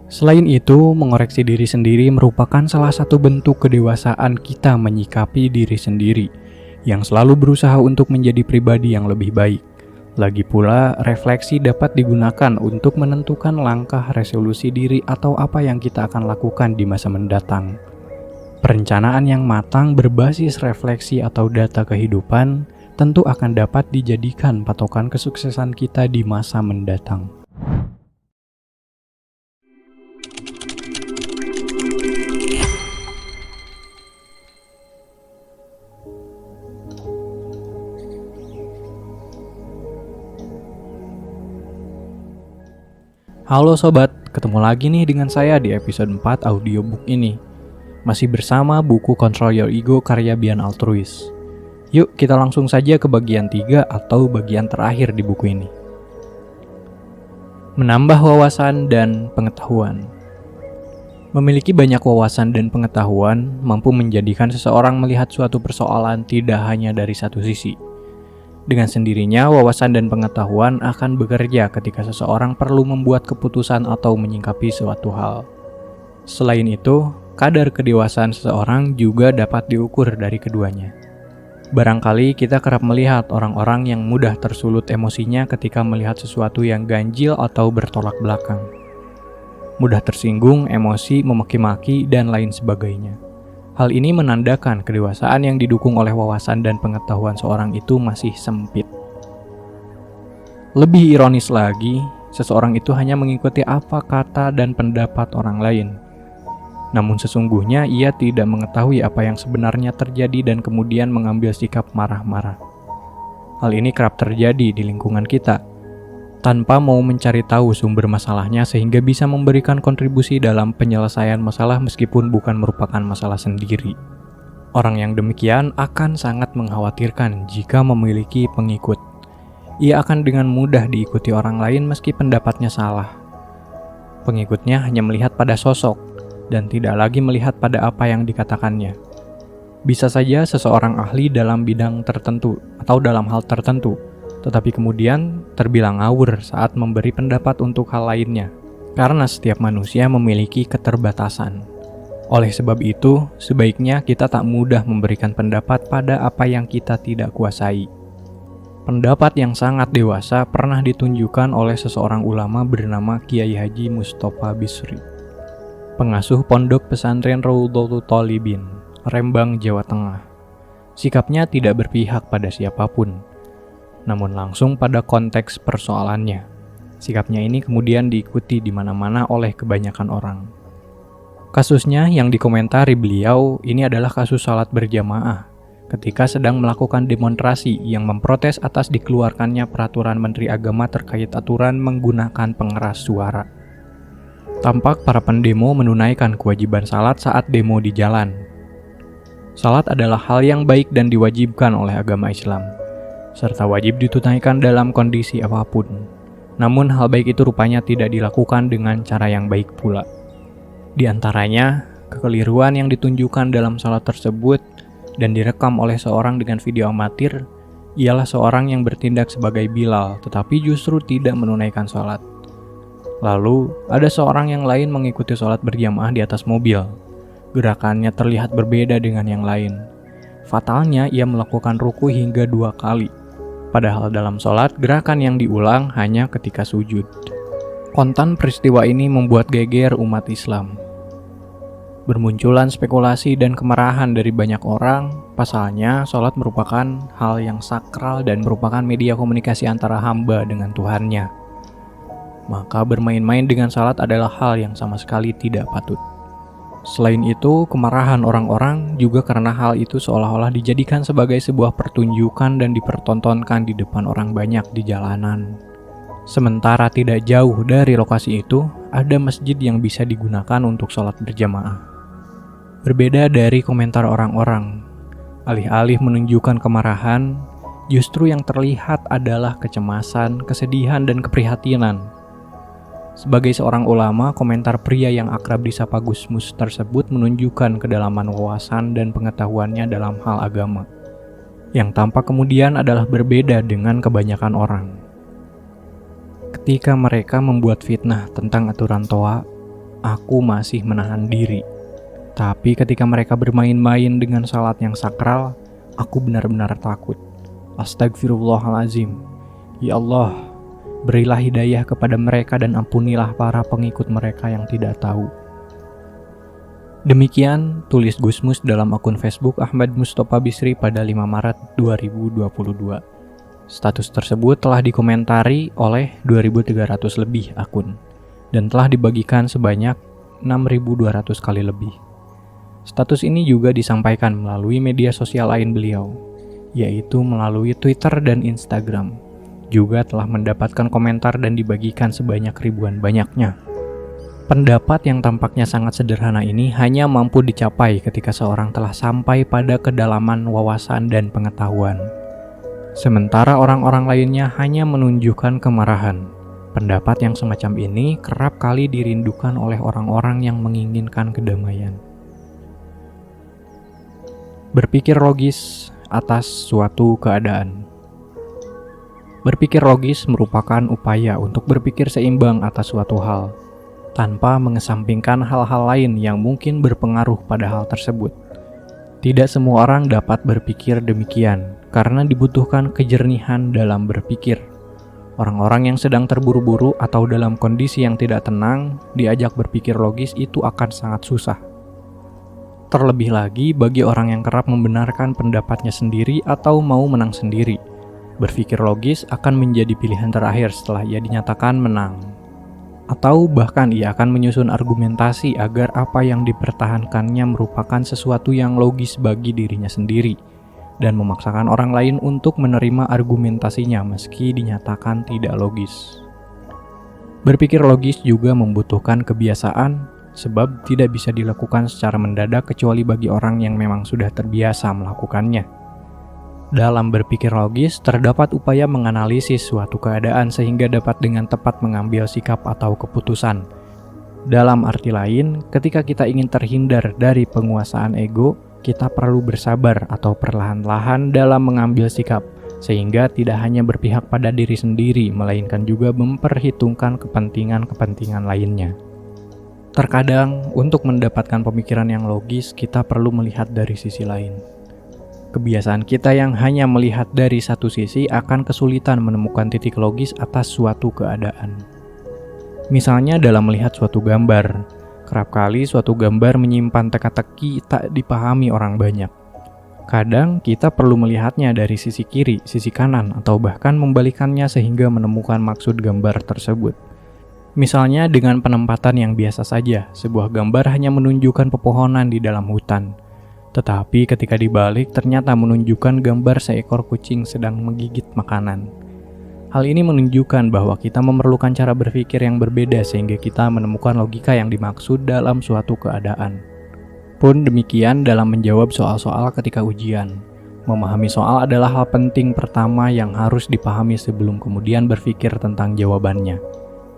Selain itu, mengoreksi diri sendiri merupakan salah satu bentuk kedewasaan kita menyikapi diri sendiri, yang selalu berusaha untuk menjadi pribadi yang lebih baik. Lagi pula, refleksi dapat digunakan untuk menentukan langkah resolusi diri atau apa yang kita akan lakukan di masa mendatang. Perencanaan yang matang berbasis refleksi atau data kehidupan tentu akan dapat dijadikan patokan kesuksesan kita di masa mendatang. Halo sobat, ketemu lagi nih dengan saya di episode 4 audiobook ini. Masih bersama buku Control Your Ego karya Bian Altruis. Yuk kita langsung saja ke bagian 3 atau bagian terakhir di buku ini. Menambah wawasan dan pengetahuan. Memiliki banyak wawasan dan pengetahuan mampu menjadikan seseorang melihat suatu persoalan tidak hanya dari satu sisi. Dengan sendirinya, wawasan dan pengetahuan akan bekerja ketika seseorang perlu membuat keputusan atau menyikapi suatu hal. Selain itu, kadar kedewasaan seseorang juga dapat diukur dari keduanya. Barangkali kita kerap melihat orang-orang yang mudah tersulut emosinya ketika melihat sesuatu yang ganjil atau bertolak belakang. Mudah tersinggung, emosi, memaki-maki, dan lain sebagainya. Hal ini menandakan kedewasaan yang didukung oleh wawasan dan pengetahuan seorang itu masih sempit. Lebih ironis lagi, seseorang itu hanya mengikuti apa kata dan pendapat orang lain. Namun sesungguhnya ia tidak mengetahui apa yang sebenarnya terjadi dan kemudian mengambil sikap marah-marah. Hal ini kerap terjadi di lingkungan kita, tanpa mau mencari tahu sumber masalahnya sehingga bisa memberikan kontribusi dalam penyelesaian masalah meskipun bukan merupakan masalah sendiri. Orang yang demikian akan sangat mengkhawatirkan jika memiliki pengikut. Ia akan dengan mudah diikuti orang lain meski pendapatnya salah. Pengikutnya hanya melihat pada sosok dan tidak lagi melihat pada apa yang dikatakannya. Bisa saja seseorang ahli dalam bidang tertentu atau dalam hal tertentu, tetapi kemudian terbilang ngawur saat memberi pendapat untuk hal lainnya, karena setiap manusia memiliki keterbatasan. Oleh sebab itu, sebaiknya kita tak mudah memberikan pendapat pada apa yang kita tidak kuasai. Pendapat yang sangat dewasa pernah ditunjukkan oleh seseorang ulama bernama Kiai Haji Mustofa Bisri, pengasuh pondok pesantren Raudhatul Thalibin, Rembang, Jawa Tengah. Sikapnya tidak berpihak pada siapapun, namun langsung pada konteks persoalannya. Sikapnya ini kemudian diikuti di mana-mana oleh kebanyakan orang. Kasusnya yang dikomentari beliau ini adalah kasus salat berjamaah ketika sedang melakukan demonstrasi yang memprotes atas dikeluarkannya peraturan Menteri Agama terkait aturan menggunakan pengeras suara. Tampak para pendemo menunaikan kewajiban salat saat demo di jalan. Salat adalah hal yang baik dan diwajibkan oleh agama Islam, serta wajib ditunaikan dalam kondisi apapun. Namun hal baik itu rupanya tidak dilakukan dengan cara yang baik pula. Di antaranya, kekeliruan yang ditunjukkan dalam salat tersebut dan direkam oleh seorang dengan video amatir ialah seorang yang bertindak sebagai Bilal tetapi justru tidak menunaikan salat. Lalu, ada seorang yang lain mengikuti sholat berjamaah di atas mobil. Gerakannya terlihat berbeda dengan yang lain. Fatalnya, ia melakukan ruku hingga 2 kali. Padahal dalam sholat, gerakan yang diulang hanya ketika sujud. Kontan peristiwa ini membuat geger umat Islam. Bermunculan spekulasi dan kemarahan dari banyak orang. Pasalnya, sholat merupakan hal yang sakral dan merupakan media komunikasi antara hamba dengan Tuhannya. Maka bermain-main dengan salat adalah hal yang sama sekali tidak patut. Selain itu, kemarahan orang-orang juga karena hal itu seolah-olah dijadikan sebagai sebuah pertunjukan dan dipertontonkan di depan orang banyak di jalanan. Sementara tidak jauh dari lokasi itu, ada masjid yang bisa digunakan untuk sholat berjamaah. Berbeda dari komentar orang-orang, alih-alih menunjukkan kemarahan, justru yang terlihat adalah kecemasan, kesedihan, dan keprihatinan. Sebagai seorang ulama, komentar pria yang akrab disapa Gusmus tersebut menunjukkan kedalaman wawasan dan pengetahuannya dalam hal agama, yang tampak kemudian adalah berbeda dengan kebanyakan orang. Ketika mereka membuat fitnah tentang aturan toa, aku masih menahan diri. Tapi ketika mereka bermain-main dengan salat yang sakral, aku benar-benar takut. Astagfirullahalazim. Ya Allah, berilah hidayah kepada mereka dan ampunilah para pengikut mereka yang tidak tahu. Demikian tulis Gusmus dalam akun Facebook Ahmad Mustofa Bisri pada 5 Maret 2022. Status tersebut telah dikomentari oleh 2.300 lebih akun dan telah dibagikan sebanyak 6.200 kali lebih. Status ini juga disampaikan melalui media sosial lain beliau, yaitu melalui Twitter dan Instagram. Juga telah mendapatkan komentar dan dibagikan sebanyak ribuan banyaknya. Pendapat yang tampaknya sangat sederhana ini hanya mampu dicapai ketika seorang telah sampai pada kedalaman wawasan dan pengetahuan. Sementara orang-orang lainnya hanya menunjukkan kemarahan. Pendapat yang semacam ini kerap kali dirindukan oleh orang-orang yang menginginkan kedamaian. Berpikir logis atas suatu keadaan. Berpikir logis merupakan upaya untuk berpikir seimbang atas suatu hal, tanpa mengesampingkan hal-hal lain yang mungkin berpengaruh pada hal tersebut. Tidak semua orang dapat berpikir demikian, karena dibutuhkan kejernihan dalam berpikir. Orang-orang yang sedang terburu-buru atau dalam kondisi yang tidak tenang, diajak berpikir logis itu akan sangat susah. Terlebih lagi bagi orang yang kerap membenarkan pendapatnya sendiri atau mau menang sendiri. Berpikir logis akan menjadi pilihan terakhir setelah ia dinyatakan menang. Atau bahkan ia akan menyusun argumentasi agar apa yang dipertahankannya merupakan sesuatu yang logis bagi dirinya sendiri, dan memaksakan orang lain untuk menerima argumentasinya meski dinyatakan tidak logis. Berpikir logis juga membutuhkan kebiasaan, sebab tidak bisa dilakukan secara mendadak kecuali bagi orang yang memang sudah terbiasa melakukannya. Dalam berpikir logis, terdapat upaya menganalisis suatu keadaan sehingga dapat dengan tepat mengambil sikap atau keputusan. Dalam arti lain, ketika kita ingin terhindar dari penguasaan ego, kita perlu bersabar atau perlahan-lahan dalam mengambil sikap, sehingga tidak hanya berpihak pada diri sendiri, melainkan juga memperhitungkan kepentingan-kepentingan lainnya. Terkadang, untuk mendapatkan pemikiran yang logis, kita perlu melihat dari sisi lain. Kebiasaan kita yang hanya melihat dari satu sisi akan kesulitan menemukan titik logis atas suatu keadaan. Misalnya dalam melihat suatu gambar, kerap kali suatu gambar menyimpan teka-teki tak dipahami orang banyak. Kadang kita perlu melihatnya dari sisi kiri, sisi kanan, atau bahkan membalikannya sehingga menemukan maksud gambar tersebut. Misalnya dengan penempatan yang biasa saja, sebuah gambar hanya menunjukkan pepohonan di dalam hutan. Tetapi ketika dibalik ternyata menunjukkan gambar seekor kucing sedang menggigit makanan. Hal ini menunjukkan bahwa kita memerlukan cara berpikir yang berbeda sehingga kita menemukan logika yang dimaksud dalam suatu keadaan. Pun demikian dalam menjawab soal-soal ketika ujian. Memahami soal adalah hal penting pertama yang harus dipahami sebelum kemudian berpikir tentang jawabannya.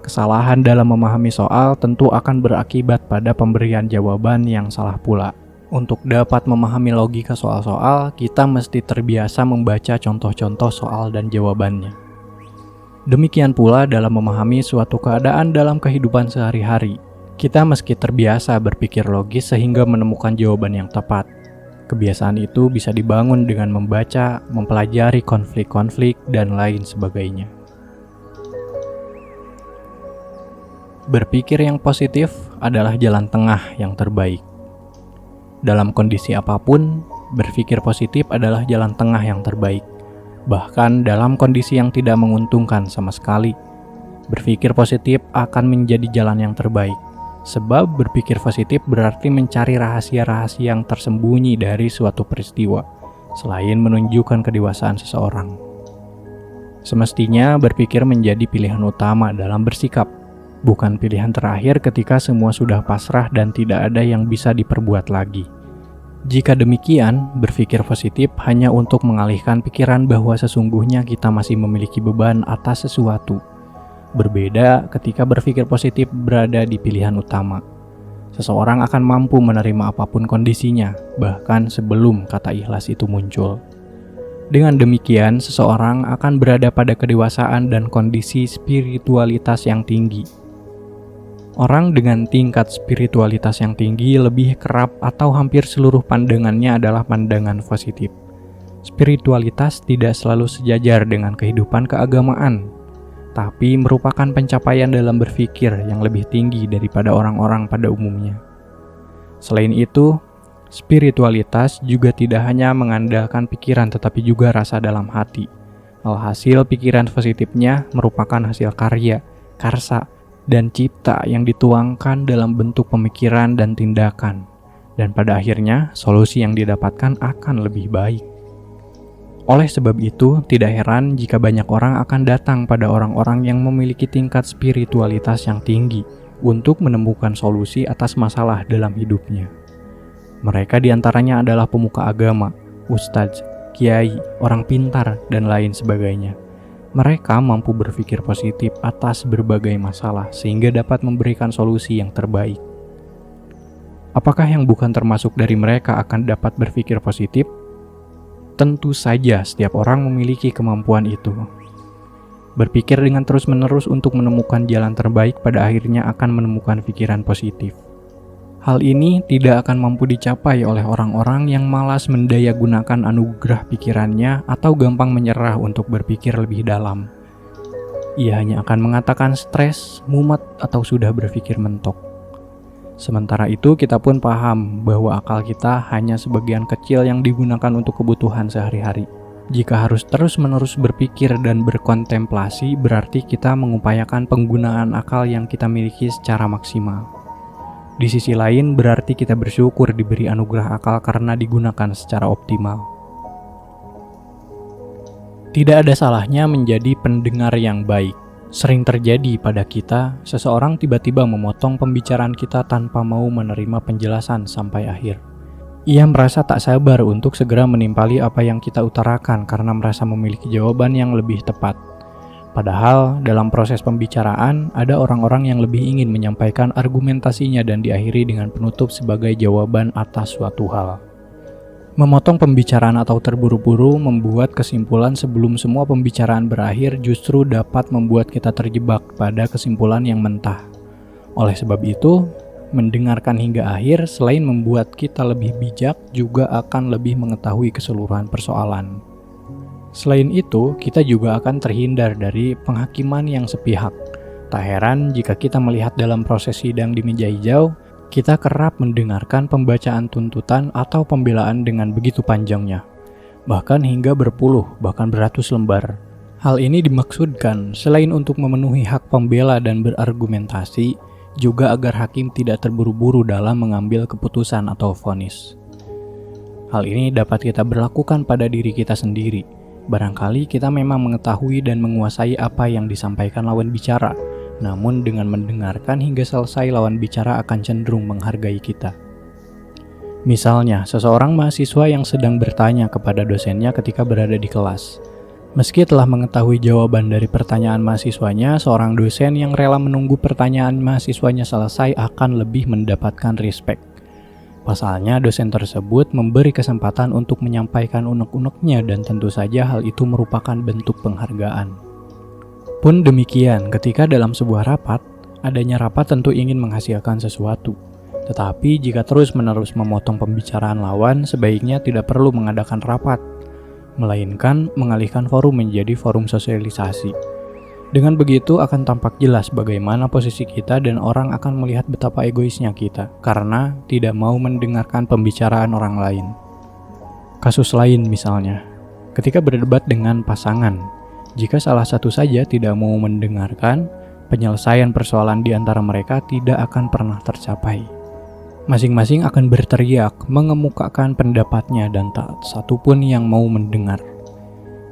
Kesalahan dalam memahami soal tentu akan berakibat pada pemberian jawaban yang salah pula. Untuk dapat memahami logika soal-soal, kita mesti terbiasa membaca contoh-contoh soal dan jawabannya. Demikian pula dalam memahami suatu keadaan dalam kehidupan sehari-hari. Kita meski terbiasa berpikir logis sehingga menemukan jawaban yang tepat. Kebiasaan itu bisa dibangun dengan membaca, mempelajari konflik-konflik, dan lain sebagainya. Berpikir yang positif adalah jalan tengah yang terbaik. Dalam kondisi apapun, berpikir positif adalah jalan tengah yang terbaik. Bahkan dalam kondisi yang tidak menguntungkan sama sekali, berpikir positif akan menjadi jalan yang terbaik. Sebab berpikir positif berarti mencari rahasia-rahasia yang tersembunyi dari suatu peristiwa, selain menunjukkan kedewasaan seseorang. Semestinya berpikir menjadi pilihan utama dalam bersikap, bukan pilihan terakhir ketika semua sudah pasrah dan tidak ada yang bisa diperbuat lagi. Jika demikian, berpikir positif hanya untuk mengalihkan pikiran bahwa sesungguhnya kita masih memiliki beban atas sesuatu. Berbeda ketika berpikir positif berada di pilihan utama. Seseorang akan mampu menerima apapun kondisinya, bahkan sebelum kata ikhlas itu muncul. Dengan demikian, seseorang akan berada pada kedewasaan dan kondisi spiritualitas yang tinggi. Orang dengan tingkat spiritualitas yang tinggi lebih kerap atau hampir seluruh pandangannya adalah pandangan positif. Spiritualitas tidak selalu sejajar dengan kehidupan keagamaan, tapi merupakan pencapaian dalam berpikir yang lebih tinggi daripada orang-orang pada umumnya. Selain itu, spiritualitas juga tidak hanya mengandalkan pikiran tetapi juga rasa dalam hati. Alhasil pikiran positifnya merupakan hasil karya, karsa, dan cipta yang dituangkan dalam bentuk pemikiran dan tindakan. Dan pada akhirnya, solusi yang didapatkan akan lebih baik. Oleh sebab itu, tidak heran jika banyak orang akan datang pada orang-orang yang memiliki tingkat spiritualitas yang tinggi untuk menemukan solusi atas masalah dalam hidupnya. Mereka diantaranya adalah pemuka agama, ustadz, kiai, orang pintar, dan lain sebagainya. Mereka mampu berpikir positif atas berbagai masalah sehingga dapat memberikan solusi yang terbaik. Apakah yang bukan termasuk dari mereka akan dapat berpikir positif? Tentu saja setiap orang memiliki kemampuan itu. Berpikir dengan terus-menerus untuk menemukan jalan terbaik pada akhirnya akan menemukan pikiran positif. Hal ini tidak akan mampu dicapai oleh orang-orang yang malas mendayagunakan anugerah pikirannya atau gampang menyerah untuk berpikir lebih dalam. Ia hanya akan mengatakan stres, mumet, atau sudah berpikir mentok. Sementara itu, kita pun paham bahwa akal kita hanya sebagian kecil yang digunakan untuk kebutuhan sehari-hari. Jika harus terus-menerus berpikir dan berkontemplasi, berarti kita mengupayakan penggunaan akal yang kita miliki secara maksimal. Di sisi lain, berarti kita bersyukur diberi anugerah akal karena digunakan secara optimal. Tidak ada salahnya menjadi pendengar yang baik. Sering terjadi pada kita, seseorang tiba-tiba memotong pembicaraan kita tanpa mau menerima penjelasan sampai akhir. Ia merasa tak sabar untuk segera menimpali apa yang kita utarakan karena merasa memiliki jawaban yang lebih tepat. Padahal, dalam proses pembicaraan, ada orang-orang yang lebih ingin menyampaikan argumentasinya dan diakhiri dengan penutup sebagai jawaban atas suatu hal. Memotong pembicaraan atau terburu-buru membuat kesimpulan sebelum semua pembicaraan berakhir justru dapat membuat kita terjebak pada kesimpulan yang mentah. Oleh sebab itu, mendengarkan hingga akhir selain membuat kita lebih bijak juga akan lebih mengetahui keseluruhan persoalan. Selain itu, kita juga akan terhindar dari penghakiman yang sepihak. Tak heran jika kita melihat dalam proses sidang di meja hijau, kita kerap mendengarkan pembacaan tuntutan atau pembelaan dengan begitu panjangnya, bahkan hingga berpuluh, bahkan beratus lembar. Hal ini dimaksudkan selain untuk memenuhi hak pembela dan berargumentasi, juga agar hakim tidak terburu-buru dalam mengambil keputusan atau vonis. Hal ini dapat kita berlakukan pada diri kita sendiri. Barangkali kita memang mengetahui dan menguasai apa yang disampaikan lawan bicara, namun dengan mendengarkan hingga selesai lawan bicara akan cenderung menghargai kita. Misalnya, seseorang mahasiswa yang sedang bertanya kepada dosennya ketika berada di kelas. Meski telah mengetahui jawaban dari pertanyaan mahasiswanya, seorang dosen yang rela menunggu pertanyaan mahasiswanya selesai akan lebih mendapatkan respect. Pasalnya, dosen tersebut memberi kesempatan untuk menyampaikan unek-uneknya dan tentu saja hal itu merupakan bentuk penghargaan. Pun demikian, ketika dalam sebuah rapat, adanya rapat tentu ingin menghasilkan sesuatu. Tetapi jika terus-menerus memotong pembicaraan lawan, sebaiknya tidak perlu mengadakan rapat, melainkan mengalihkan forum menjadi forum sosialisasi. Dengan begitu akan tampak jelas bagaimana posisi kita dan orang akan melihat betapa egoisnya kita karena tidak mau mendengarkan pembicaraan orang lain. Kasus lain misalnya, ketika berdebat dengan pasangan, jika salah satu saja tidak mau mendengarkan, penyelesaian persoalan di antara mereka tidak akan pernah tercapai. Masing-masing akan berteriak, mengemukakan pendapatnya dan tak satu pun yang mau mendengar.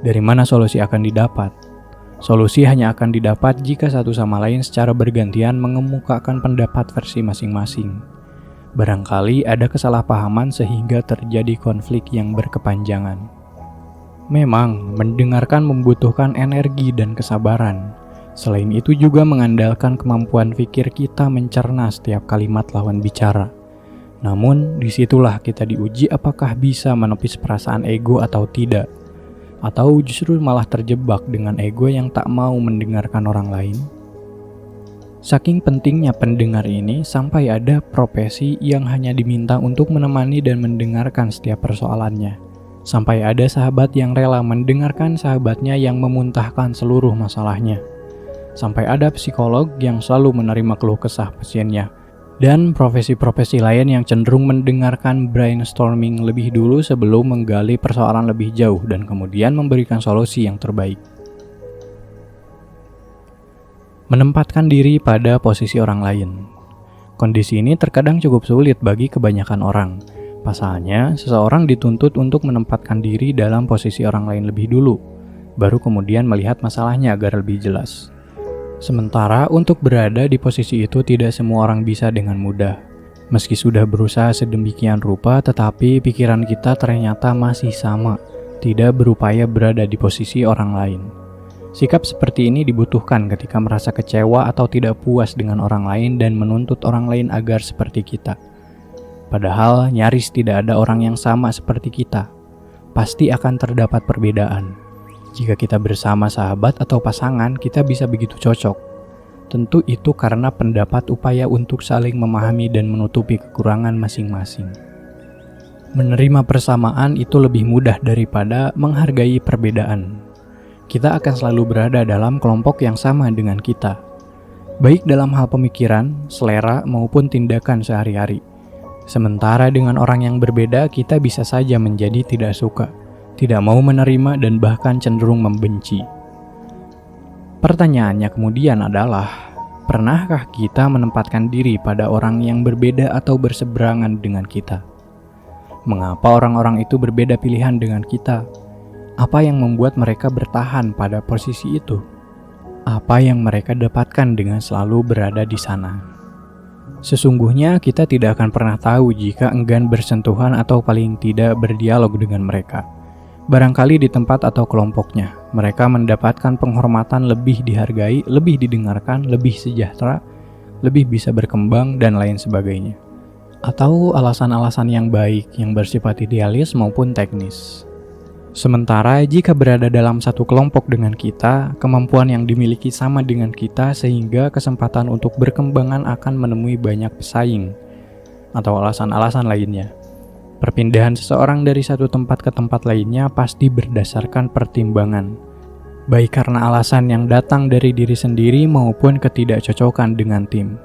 Dari mana solusi akan didapat? Solusi hanya akan didapat jika satu sama lain secara bergantian mengemukakan pendapat versi masing-masing. Barangkali ada kesalahpahaman sehingga terjadi konflik yang berkepanjangan. Memang, mendengarkan membutuhkan energi dan kesabaran. Selain itu juga mengandalkan kemampuan pikir kita mencerna setiap kalimat lawan bicara. Namun, disitulah kita diuji apakah bisa menepis perasaan ego atau tidak. Atau justru malah terjebak dengan ego yang tak mau mendengarkan orang lain. Saking pentingnya pendengar ini sampai ada profesi yang hanya diminta untuk menemani dan mendengarkan setiap persoalannya. Sampai ada sahabat yang rela mendengarkan sahabatnya yang memuntahkan seluruh masalahnya. Sampai ada psikolog yang selalu menerima keluh kesah pasiennya. Dan profesi-profesi lain yang cenderung mendengarkan brainstorming lebih dulu sebelum menggali persoalan lebih jauh dan kemudian memberikan solusi yang terbaik. Menempatkan diri pada posisi orang lain. Kondisi ini terkadang cukup sulit bagi kebanyakan orang. Pasalnya, seseorang dituntut untuk menempatkan diri dalam posisi orang lain lebih dulu, baru kemudian melihat masalahnya agar lebih jelas. Sementara untuk berada di posisi itu tidak semua orang bisa dengan mudah. Meski sudah berusaha sedemikian rupa, tetapi pikiran kita ternyata masih sama, tidak berupaya berada di posisi orang lain. Sikap seperti ini dibutuhkan ketika merasa kecewa atau tidak puas dengan orang lain dan menuntut orang lain agar seperti kita. Padahal nyaris tidak ada orang yang sama seperti kita. Pasti akan terdapat perbedaan. Jika kita bersama sahabat atau pasangan, kita bisa begitu cocok. Tentu itu karena pendapat upaya untuk saling memahami dan menutupi kekurangan masing-masing. Menerima persamaan itu lebih mudah daripada menghargai perbedaan. Kita akan selalu berada dalam kelompok yang sama dengan kita, baik dalam hal pemikiran, selera, maupun tindakan sehari-hari. Sementara dengan orang yang berbeda, kita bisa saja menjadi tidak suka, tidak mau menerima, dan bahkan cenderung membenci. Pertanyaannya kemudian adalah, pernahkah kita menempatkan diri pada orang yang berbeda atau berseberangan dengan kita? Mengapa orang-orang itu berbeda pilihan dengan kita? Apa yang membuat mereka bertahan pada posisi itu? Apa yang mereka dapatkan dengan selalu berada di sana? Sesungguhnya kita tidak akan pernah tahu jika enggan bersentuhan atau paling tidak berdialog dengan mereka. Barangkali di tempat atau kelompoknya, mereka mendapatkan penghormatan, lebih dihargai, lebih didengarkan, lebih sejahtera, lebih bisa berkembang, dan lain sebagainya. Atau alasan-alasan yang baik yang bersifat idealis maupun teknis. Sementara jika berada dalam satu kelompok dengan kita, kemampuan yang dimiliki sama dengan kita sehingga kesempatan untuk berkembangan akan menemui banyak pesaing atau alasan-alasan lainnya. Perpindahan seseorang dari satu tempat ke tempat lainnya pasti berdasarkan pertimbangan, baik karena alasan yang datang dari diri sendiri maupun ketidakcocokan dengan tim.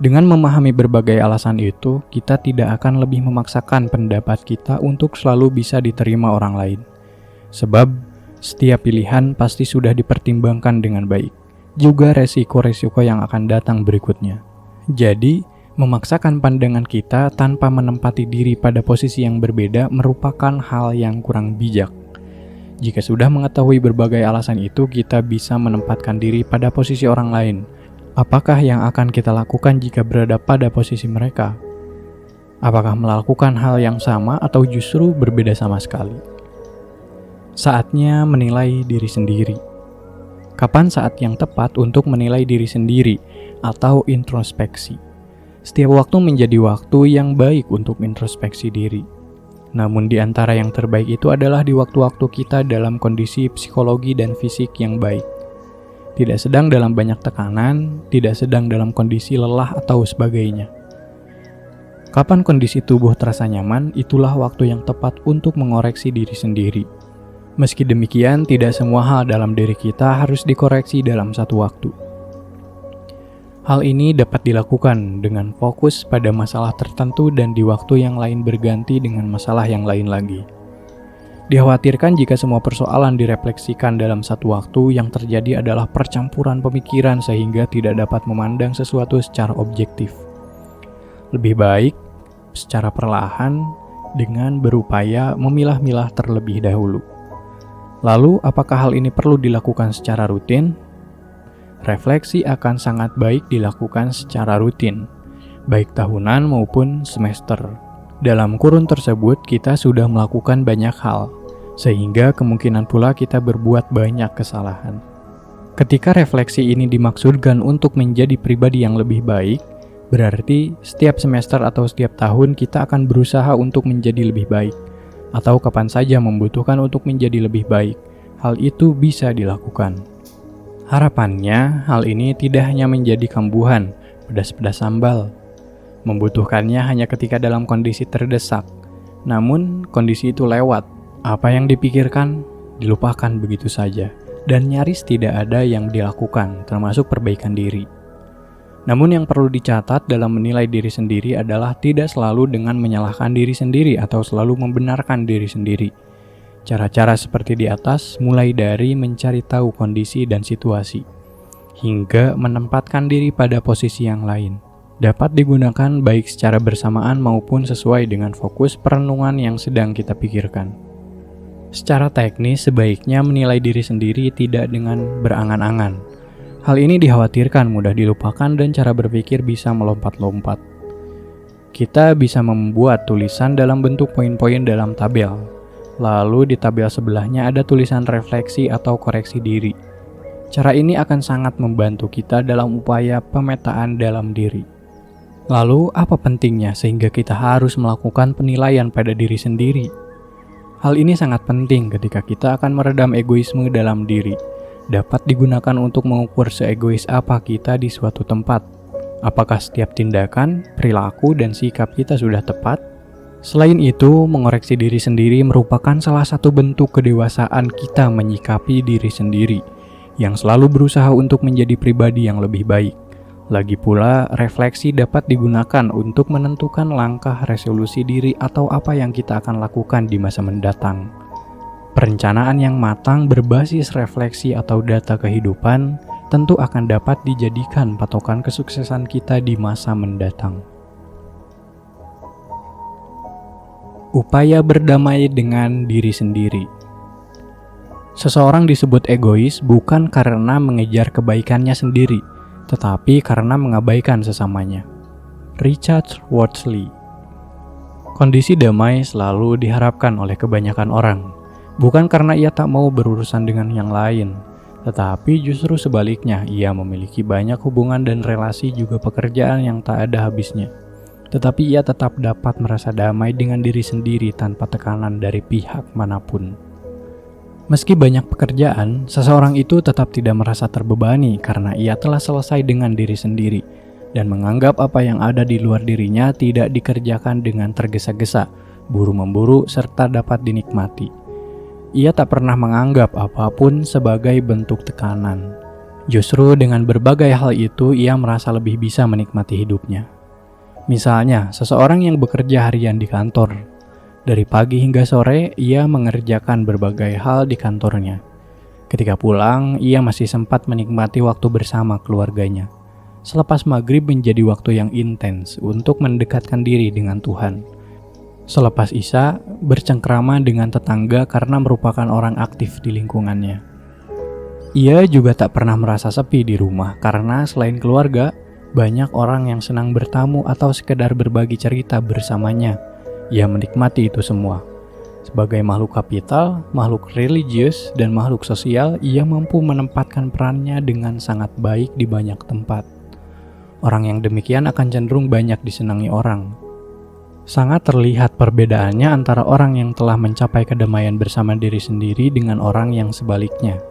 Dengan memahami berbagai alasan itu, kita tidak akan lebih memaksakan pendapat kita untuk selalu bisa diterima orang lain. Sebab, setiap pilihan pasti sudah dipertimbangkan dengan baik. Juga resiko-resiko yang akan datang berikutnya. Jadi, memaksakan pandangan kita tanpa menempati diri pada posisi yang berbeda merupakan hal yang kurang bijak. Jika sudah mengetahui berbagai alasan itu, kita bisa menempatkan diri pada posisi orang lain. Apakah yang akan kita lakukan jika berada pada posisi mereka? Apakah melakukan hal yang sama atau justru berbeda sama sekali? Saatnya menilai diri sendiri. Kapan saat yang tepat untuk menilai diri sendiri atau introspeksi? Setiap waktu menjadi waktu yang baik untuk introspeksi diri. Namun di antara yang terbaik itu adalah di waktu-waktu kita dalam kondisi psikologi dan fisik yang baik. Tidak sedang dalam banyak tekanan, tidak sedang dalam kondisi lelah atau sebagainya. Kapan kondisi tubuh terasa nyaman, itulah waktu yang tepat untuk mengoreksi diri sendiri. Meski demikian, tidak semua hal dalam diri kita harus dikoreksi dalam satu waktu. Hal ini dapat dilakukan dengan fokus pada masalah tertentu dan di waktu yang lain berganti dengan masalah yang lain lagi. Dikhawatirkan jika semua persoalan direfleksikan dalam satu waktu, yang terjadi adalah percampuran pemikiran sehingga tidak dapat memandang sesuatu secara objektif. Lebih baik, secara perlahan, dengan berupaya memilah-milah terlebih dahulu. Lalu, apakah hal ini perlu dilakukan secara rutin? Refleksi akan sangat baik dilakukan secara rutin, baik tahunan maupun semester. Dalam kurun tersebut, kita sudah melakukan banyak hal, sehingga kemungkinan pula kita berbuat banyak kesalahan. Ketika refleksi ini dimaksudkan untuk menjadi pribadi yang lebih baik, berarti setiap semester atau setiap tahun kita akan berusaha untuk menjadi lebih baik, atau kapan saja membutuhkan untuk menjadi lebih baik. Hal itu bisa dilakukan. Harapannya, hal ini tidak hanya menjadi kambuhan, pedas-pedas sambal. Membutuhkannya hanya ketika dalam kondisi terdesak. Namun, kondisi itu lewat. Apa yang dipikirkan, dilupakan begitu saja. Dan nyaris tidak ada yang dilakukan, termasuk perbaikan diri. Namun yang perlu dicatat dalam menilai diri sendiri adalah tidak selalu dengan menyalahkan diri sendiri atau selalu membenarkan diri sendiri. Cara-cara seperti di atas mulai dari mencari tahu kondisi dan situasi, hingga menempatkan diri pada posisi yang lain. Dapat digunakan baik secara bersamaan maupun sesuai dengan fokus perenungan yang sedang kita pikirkan. Secara teknis, sebaiknya menilai diri sendiri tidak dengan berangan-angan. Hal ini dikhawatirkan mudah dilupakan dan cara berpikir bisa melompat-lompat. Kita bisa membuat tulisan dalam bentuk poin-poin dalam tabel. Lalu di tabel sebelahnya ada tulisan refleksi atau koreksi diri. Cara ini akan sangat membantu kita dalam upaya pemetaan dalam diri. Lalu apa pentingnya sehingga kita harus melakukan penilaian pada diri sendiri? Hal ini sangat penting ketika kita akan meredam egoisme dalam diri. Dapat digunakan untuk mengukur seegois apa kita di suatu tempat. Apakah setiap tindakan, perilaku, dan sikap kita sudah tepat? Selain itu, mengoreksi diri sendiri merupakan salah satu bentuk kedewasaan kita menyikapi diri sendiri, yang selalu berusaha untuk menjadi pribadi yang lebih baik. Lagi pula, refleksi dapat digunakan untuk menentukan langkah resolusi diri atau apa yang kita akan lakukan di masa mendatang. Perencanaan yang matang berbasis refleksi atau data kehidupan tentu akan dapat dijadikan patokan kesuksesan kita di masa mendatang. Upaya berdamai dengan diri sendiri. Seseorang disebut egois bukan karena mengejar kebaikannya sendiri, tetapi karena mengabaikan sesamanya. Richard Worsley. Kondisi damai selalu diharapkan oleh kebanyakan orang. Bukan karena ia tak mau berurusan dengan yang lain, tetapi justru sebaliknya, ia memiliki banyak hubungan dan relasi juga pekerjaan yang tak ada habisnya. Tetapi ia tetap dapat merasa damai dengan diri sendiri tanpa tekanan dari pihak manapun. Meski banyak pekerjaan, seseorang itu tetap tidak merasa terbebani karena ia telah selesai dengan diri sendiri dan menganggap apa yang ada di luar dirinya tidak dikerjakan dengan tergesa-gesa, buru-memburu, serta dapat dinikmati. Ia tak pernah menganggap apapun sebagai bentuk tekanan. Justru dengan berbagai hal itu, ia merasa lebih bisa menikmati hidupnya. Misalnya, seseorang yang bekerja harian di kantor. Dari pagi hingga sore, ia mengerjakan berbagai hal di kantornya. Ketika pulang, ia masih sempat menikmati waktu bersama keluarganya. Selepas maghrib menjadi waktu yang intens untuk mendekatkan diri dengan Tuhan. Selepas Isya, bercengkrama dengan tetangga karena merupakan orang aktif di lingkungannya. Ia juga tak pernah merasa sepi di rumah karena selain keluarga, banyak orang yang senang bertamu atau sekedar berbagi cerita bersamanya. Ia menikmati itu semua. Sebagai makhluk kapital, makhluk religius, dan makhluk sosial, ia mampu menempatkan perannya dengan sangat baik di banyak tempat. Orang yang demikian akan cenderung banyak disenangi orang. Sangat terlihat perbedaannya antara orang yang telah mencapai kedamaian bersama diri sendiri dengan orang yang sebaliknya.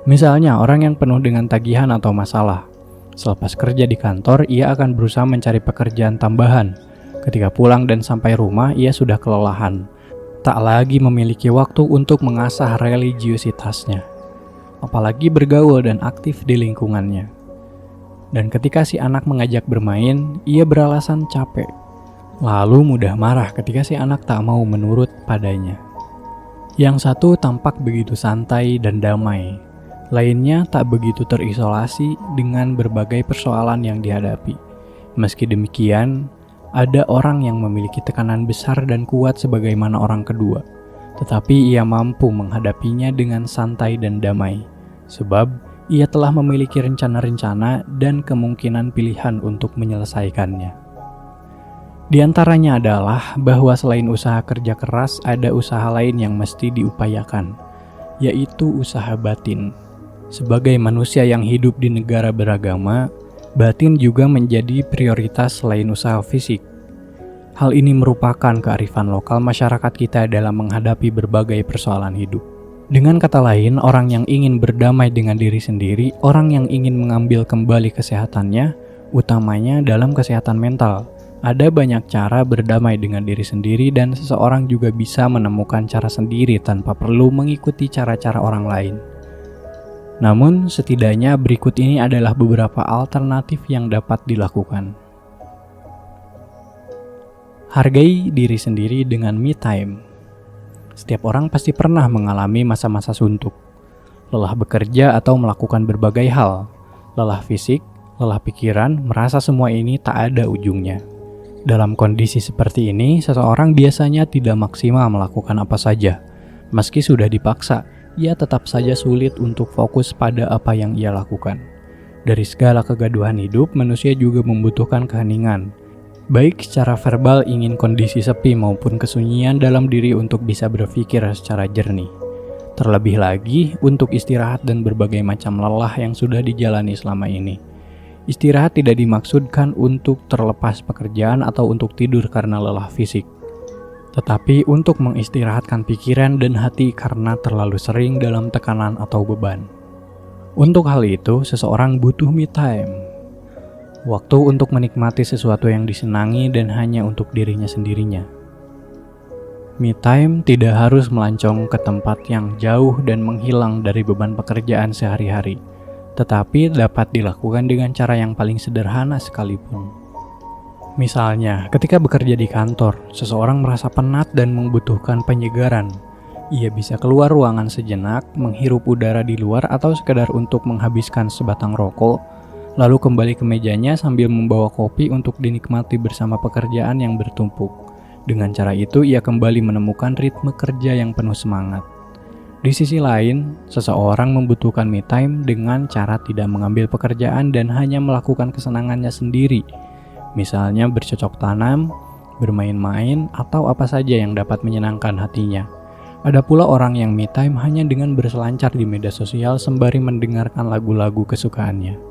Misalnya, orang yang penuh dengan tagihan atau masalah. Selepas kerja di kantor, ia akan berusaha mencari pekerjaan tambahan. Ketika pulang dan sampai rumah, ia sudah kelelahan. Tak lagi memiliki waktu untuk mengasah religiusitasnya. Apalagi bergaul dan aktif di lingkungannya. Dan ketika si anak mengajak bermain, ia beralasan capek. Lalu mudah marah ketika si anak tak mau menurut padanya. Yang satu tampak begitu santai dan damai. Lainnya tak begitu terisolasi dengan berbagai persoalan yang dihadapi. Meski demikian, ada orang yang memiliki tekanan besar dan kuat sebagaimana orang kedua. Tetapi ia mampu menghadapinya dengan santai dan damai. Sebab ia telah memiliki rencana-rencana dan kemungkinan pilihan untuk menyelesaikannya. Di antaranya adalah bahwa selain usaha kerja keras, ada usaha lain yang mesti diupayakan, yaitu usaha batin. Sebagai manusia yang hidup di negara beragama, batin juga menjadi prioritas selain usaha fisik. Hal ini merupakan kearifan lokal masyarakat kita dalam menghadapi berbagai persoalan hidup. Dengan kata lain, orang yang ingin berdamai dengan diri sendiri, orang yang ingin mengambil kembali kesehatannya, utamanya dalam kesehatan mental. Ada banyak cara berdamai dengan diri sendiri dan seseorang juga bisa menemukan cara sendiri tanpa perlu mengikuti cara-cara orang lain. Namun, setidaknya berikut ini adalah beberapa alternatif yang dapat dilakukan. Hargai diri sendiri dengan me time. Setiap orang pasti pernah mengalami masa-masa suntuk, lelah bekerja atau melakukan berbagai hal, lelah fisik, lelah pikiran, merasa semua ini tak ada ujungnya. Dalam kondisi seperti ini, seseorang biasanya tidak maksimal melakukan apa saja. Meski sudah dipaksa, ia tetap saja sulit untuk fokus pada apa yang ia lakukan. Dari segala kegaduhan hidup, manusia juga membutuhkan keheningan. Baik secara verbal ingin kondisi sepi maupun kesunyian dalam diri untuk bisa berpikir secara jernih. Terlebih lagi untuk istirahat dan berbagai macam lelah yang sudah dijalani selama ini. Istirahat tidak dimaksudkan untuk terlepas pekerjaan atau untuk tidur karena lelah fisik, tetapi untuk mengistirahatkan pikiran dan hati karena terlalu sering dalam tekanan atau beban. Untuk hal itu, seseorang butuh me time. Waktu untuk menikmati sesuatu yang disenangi dan hanya untuk dirinya sendirinya. Me time tidak harus melancong ke tempat yang jauh dan menghilang dari beban pekerjaan sehari-hari, tetapi dapat dilakukan dengan cara yang paling sederhana sekalipun. Misalnya, ketika bekerja di kantor, seseorang merasa penat dan membutuhkan penyegaran. Ia bisa keluar ruangan sejenak, menghirup udara di luar atau sekedar untuk menghabiskan sebatang rokok, lalu kembali ke mejanya sambil membawa kopi untuk dinikmati bersama pekerjaan yang bertumpuk. Dengan cara itu, ia kembali menemukan ritme kerja yang penuh semangat. Di sisi lain, seseorang membutuhkan me time dengan cara tidak mengambil pekerjaan dan hanya melakukan kesenangannya sendiri. Misalnya bercocok tanam, bermain-main, atau apa saja yang dapat menyenangkan hatinya. Ada pula orang yang me time hanya dengan berselancar di media sosial sembari mendengarkan lagu-lagu kesukaannya.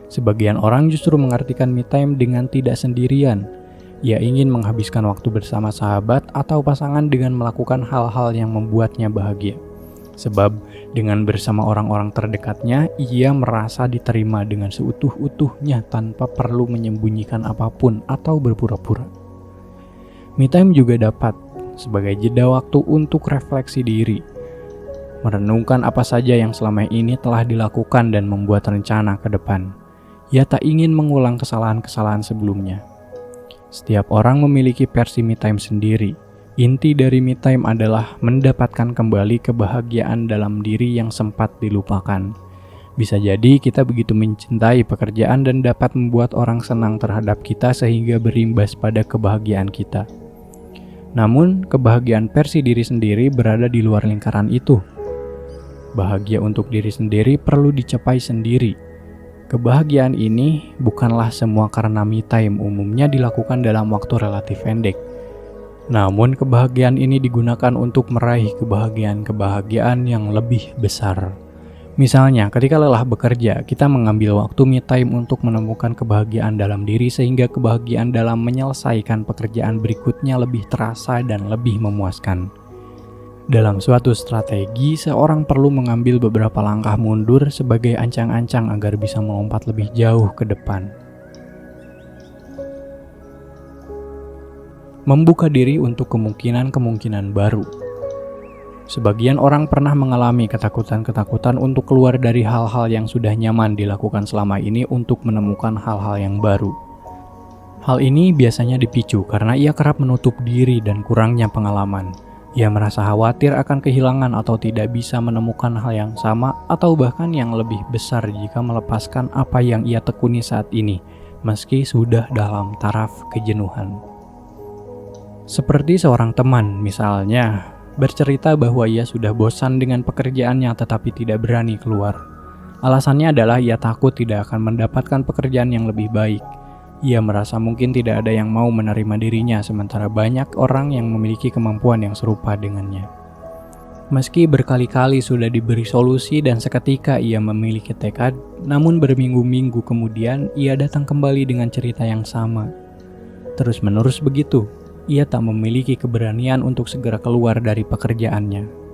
Sebagian orang justru mengartikan me time dengan tidak sendirian. Ia ingin menghabiskan waktu bersama sahabat atau pasangan dengan melakukan hal-hal yang membuatnya bahagia. Sebab dengan bersama orang-orang terdekatnya, ia merasa diterima dengan seutuh-utuhnya tanpa perlu menyembunyikan apapun atau berpura-pura. Me time juga dapat sebagai jeda waktu untuk refleksi diri, merenungkan apa saja yang selama ini telah dilakukan dan membuat rencana ke depan. Ia tak ingin mengulang kesalahan-kesalahan sebelumnya. Setiap orang memiliki versi me time sendiri. Inti dari me time adalah mendapatkan kembali kebahagiaan dalam diri yang sempat dilupakan. Bisa jadi kita begitu mencintai pekerjaan dan dapat membuat orang senang terhadap kita sehingga berimbas pada kebahagiaan kita. Namun, kebahagiaan versi diri sendiri berada di luar lingkaran itu. Bahagia untuk diri sendiri perlu dicapai sendiri. Kebahagiaan ini bukanlah semua karena me time umumnya dilakukan dalam waktu relatif pendek. Namun kebahagiaan ini digunakan untuk meraih kebahagiaan yang lebih besar. Misalnya, ketika lelah bekerja, kita mengambil waktu me time untuk menemukan kebahagiaan dalam diri sehingga kebahagiaan dalam menyelesaikan pekerjaan berikutnya lebih terasa dan lebih memuaskan. Dalam suatu strategi, seorang perlu mengambil beberapa langkah mundur sebagai ancang-ancang agar bisa melompat lebih jauh ke depan. Membuka diri untuk kemungkinan-kemungkinan baru. Sebagian orang pernah mengalami ketakutan-ketakutan untuk keluar dari hal-hal yang sudah nyaman dilakukan selama ini untuk menemukan hal-hal yang baru. Hal ini biasanya dipicu karena ia kerap menutup diri dan kurangnya pengalaman. Ia merasa khawatir akan kehilangan atau tidak bisa menemukan hal yang sama atau bahkan yang lebih besar jika melepaskan apa yang ia tekuni saat ini, meski sudah dalam taraf kejenuhan. Seperti seorang teman, misalnya, bercerita bahwa ia sudah bosan dengan pekerjaannya tetapi tidak berani keluar. Alasannya adalah ia takut tidak akan mendapatkan pekerjaan yang lebih baik. Ia merasa mungkin tidak ada yang mau menerima dirinya, sementara banyak orang yang memiliki kemampuan yang serupa dengannya. Meski berkali-kali sudah diberi solusi dan seketika ia memiliki tekad, namun berminggu-minggu kemudian ia datang kembali dengan cerita yang sama. Terus-menerus begitu, ia tak memiliki keberanian untuk segera keluar dari pekerjaannya.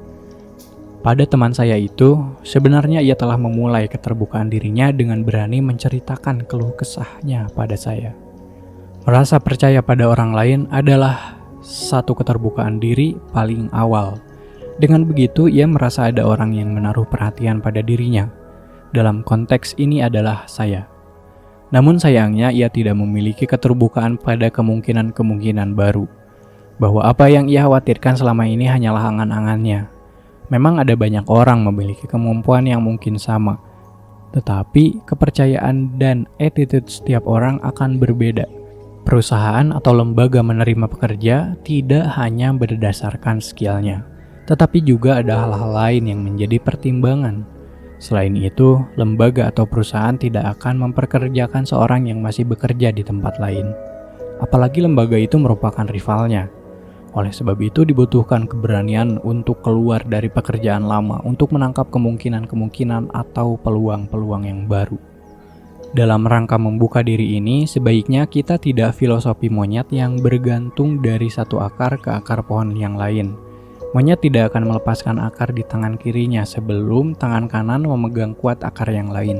Pada teman saya itu, sebenarnya ia telah memulai keterbukaan dirinya dengan berani menceritakan keluh kesahnya pada saya. Merasa percaya pada orang lain adalah satu keterbukaan diri paling awal. Dengan begitu, ia merasa ada orang yang menaruh perhatian pada dirinya. Dalam konteks ini adalah saya. Namun sayangnya ia tidak memiliki keterbukaan pada kemungkinan-kemungkinan baru. Bahwa apa yang ia khawatirkan selama ini hanyalah angan-angannya. Memang ada banyak orang memiliki kemampuan yang mungkin sama. Tetapi kepercayaan dan attitude setiap orang akan berbeda. Perusahaan atau lembaga menerima pekerja tidak hanya berdasarkan skillnya, tetapi juga ada hal-hal lain yang menjadi pertimbangan. Selain itu, lembaga atau perusahaan tidak akan memperkerjakan seorang yang masih bekerja di tempat lain. Apalagi lembaga itu merupakan rivalnya. Oleh sebab itu dibutuhkan keberanian untuk keluar dari pekerjaan lama untuk menangkap kemungkinan-kemungkinan atau peluang-peluang yang baru. Dalam rangka membuka diri ini, sebaiknya kita tidak filosofi monyet yang bergantung dari satu akar ke akar pohon yang lain. Monyet tidak akan melepaskan akar di tangan kirinya sebelum tangan kanan memegang kuat akar yang lain.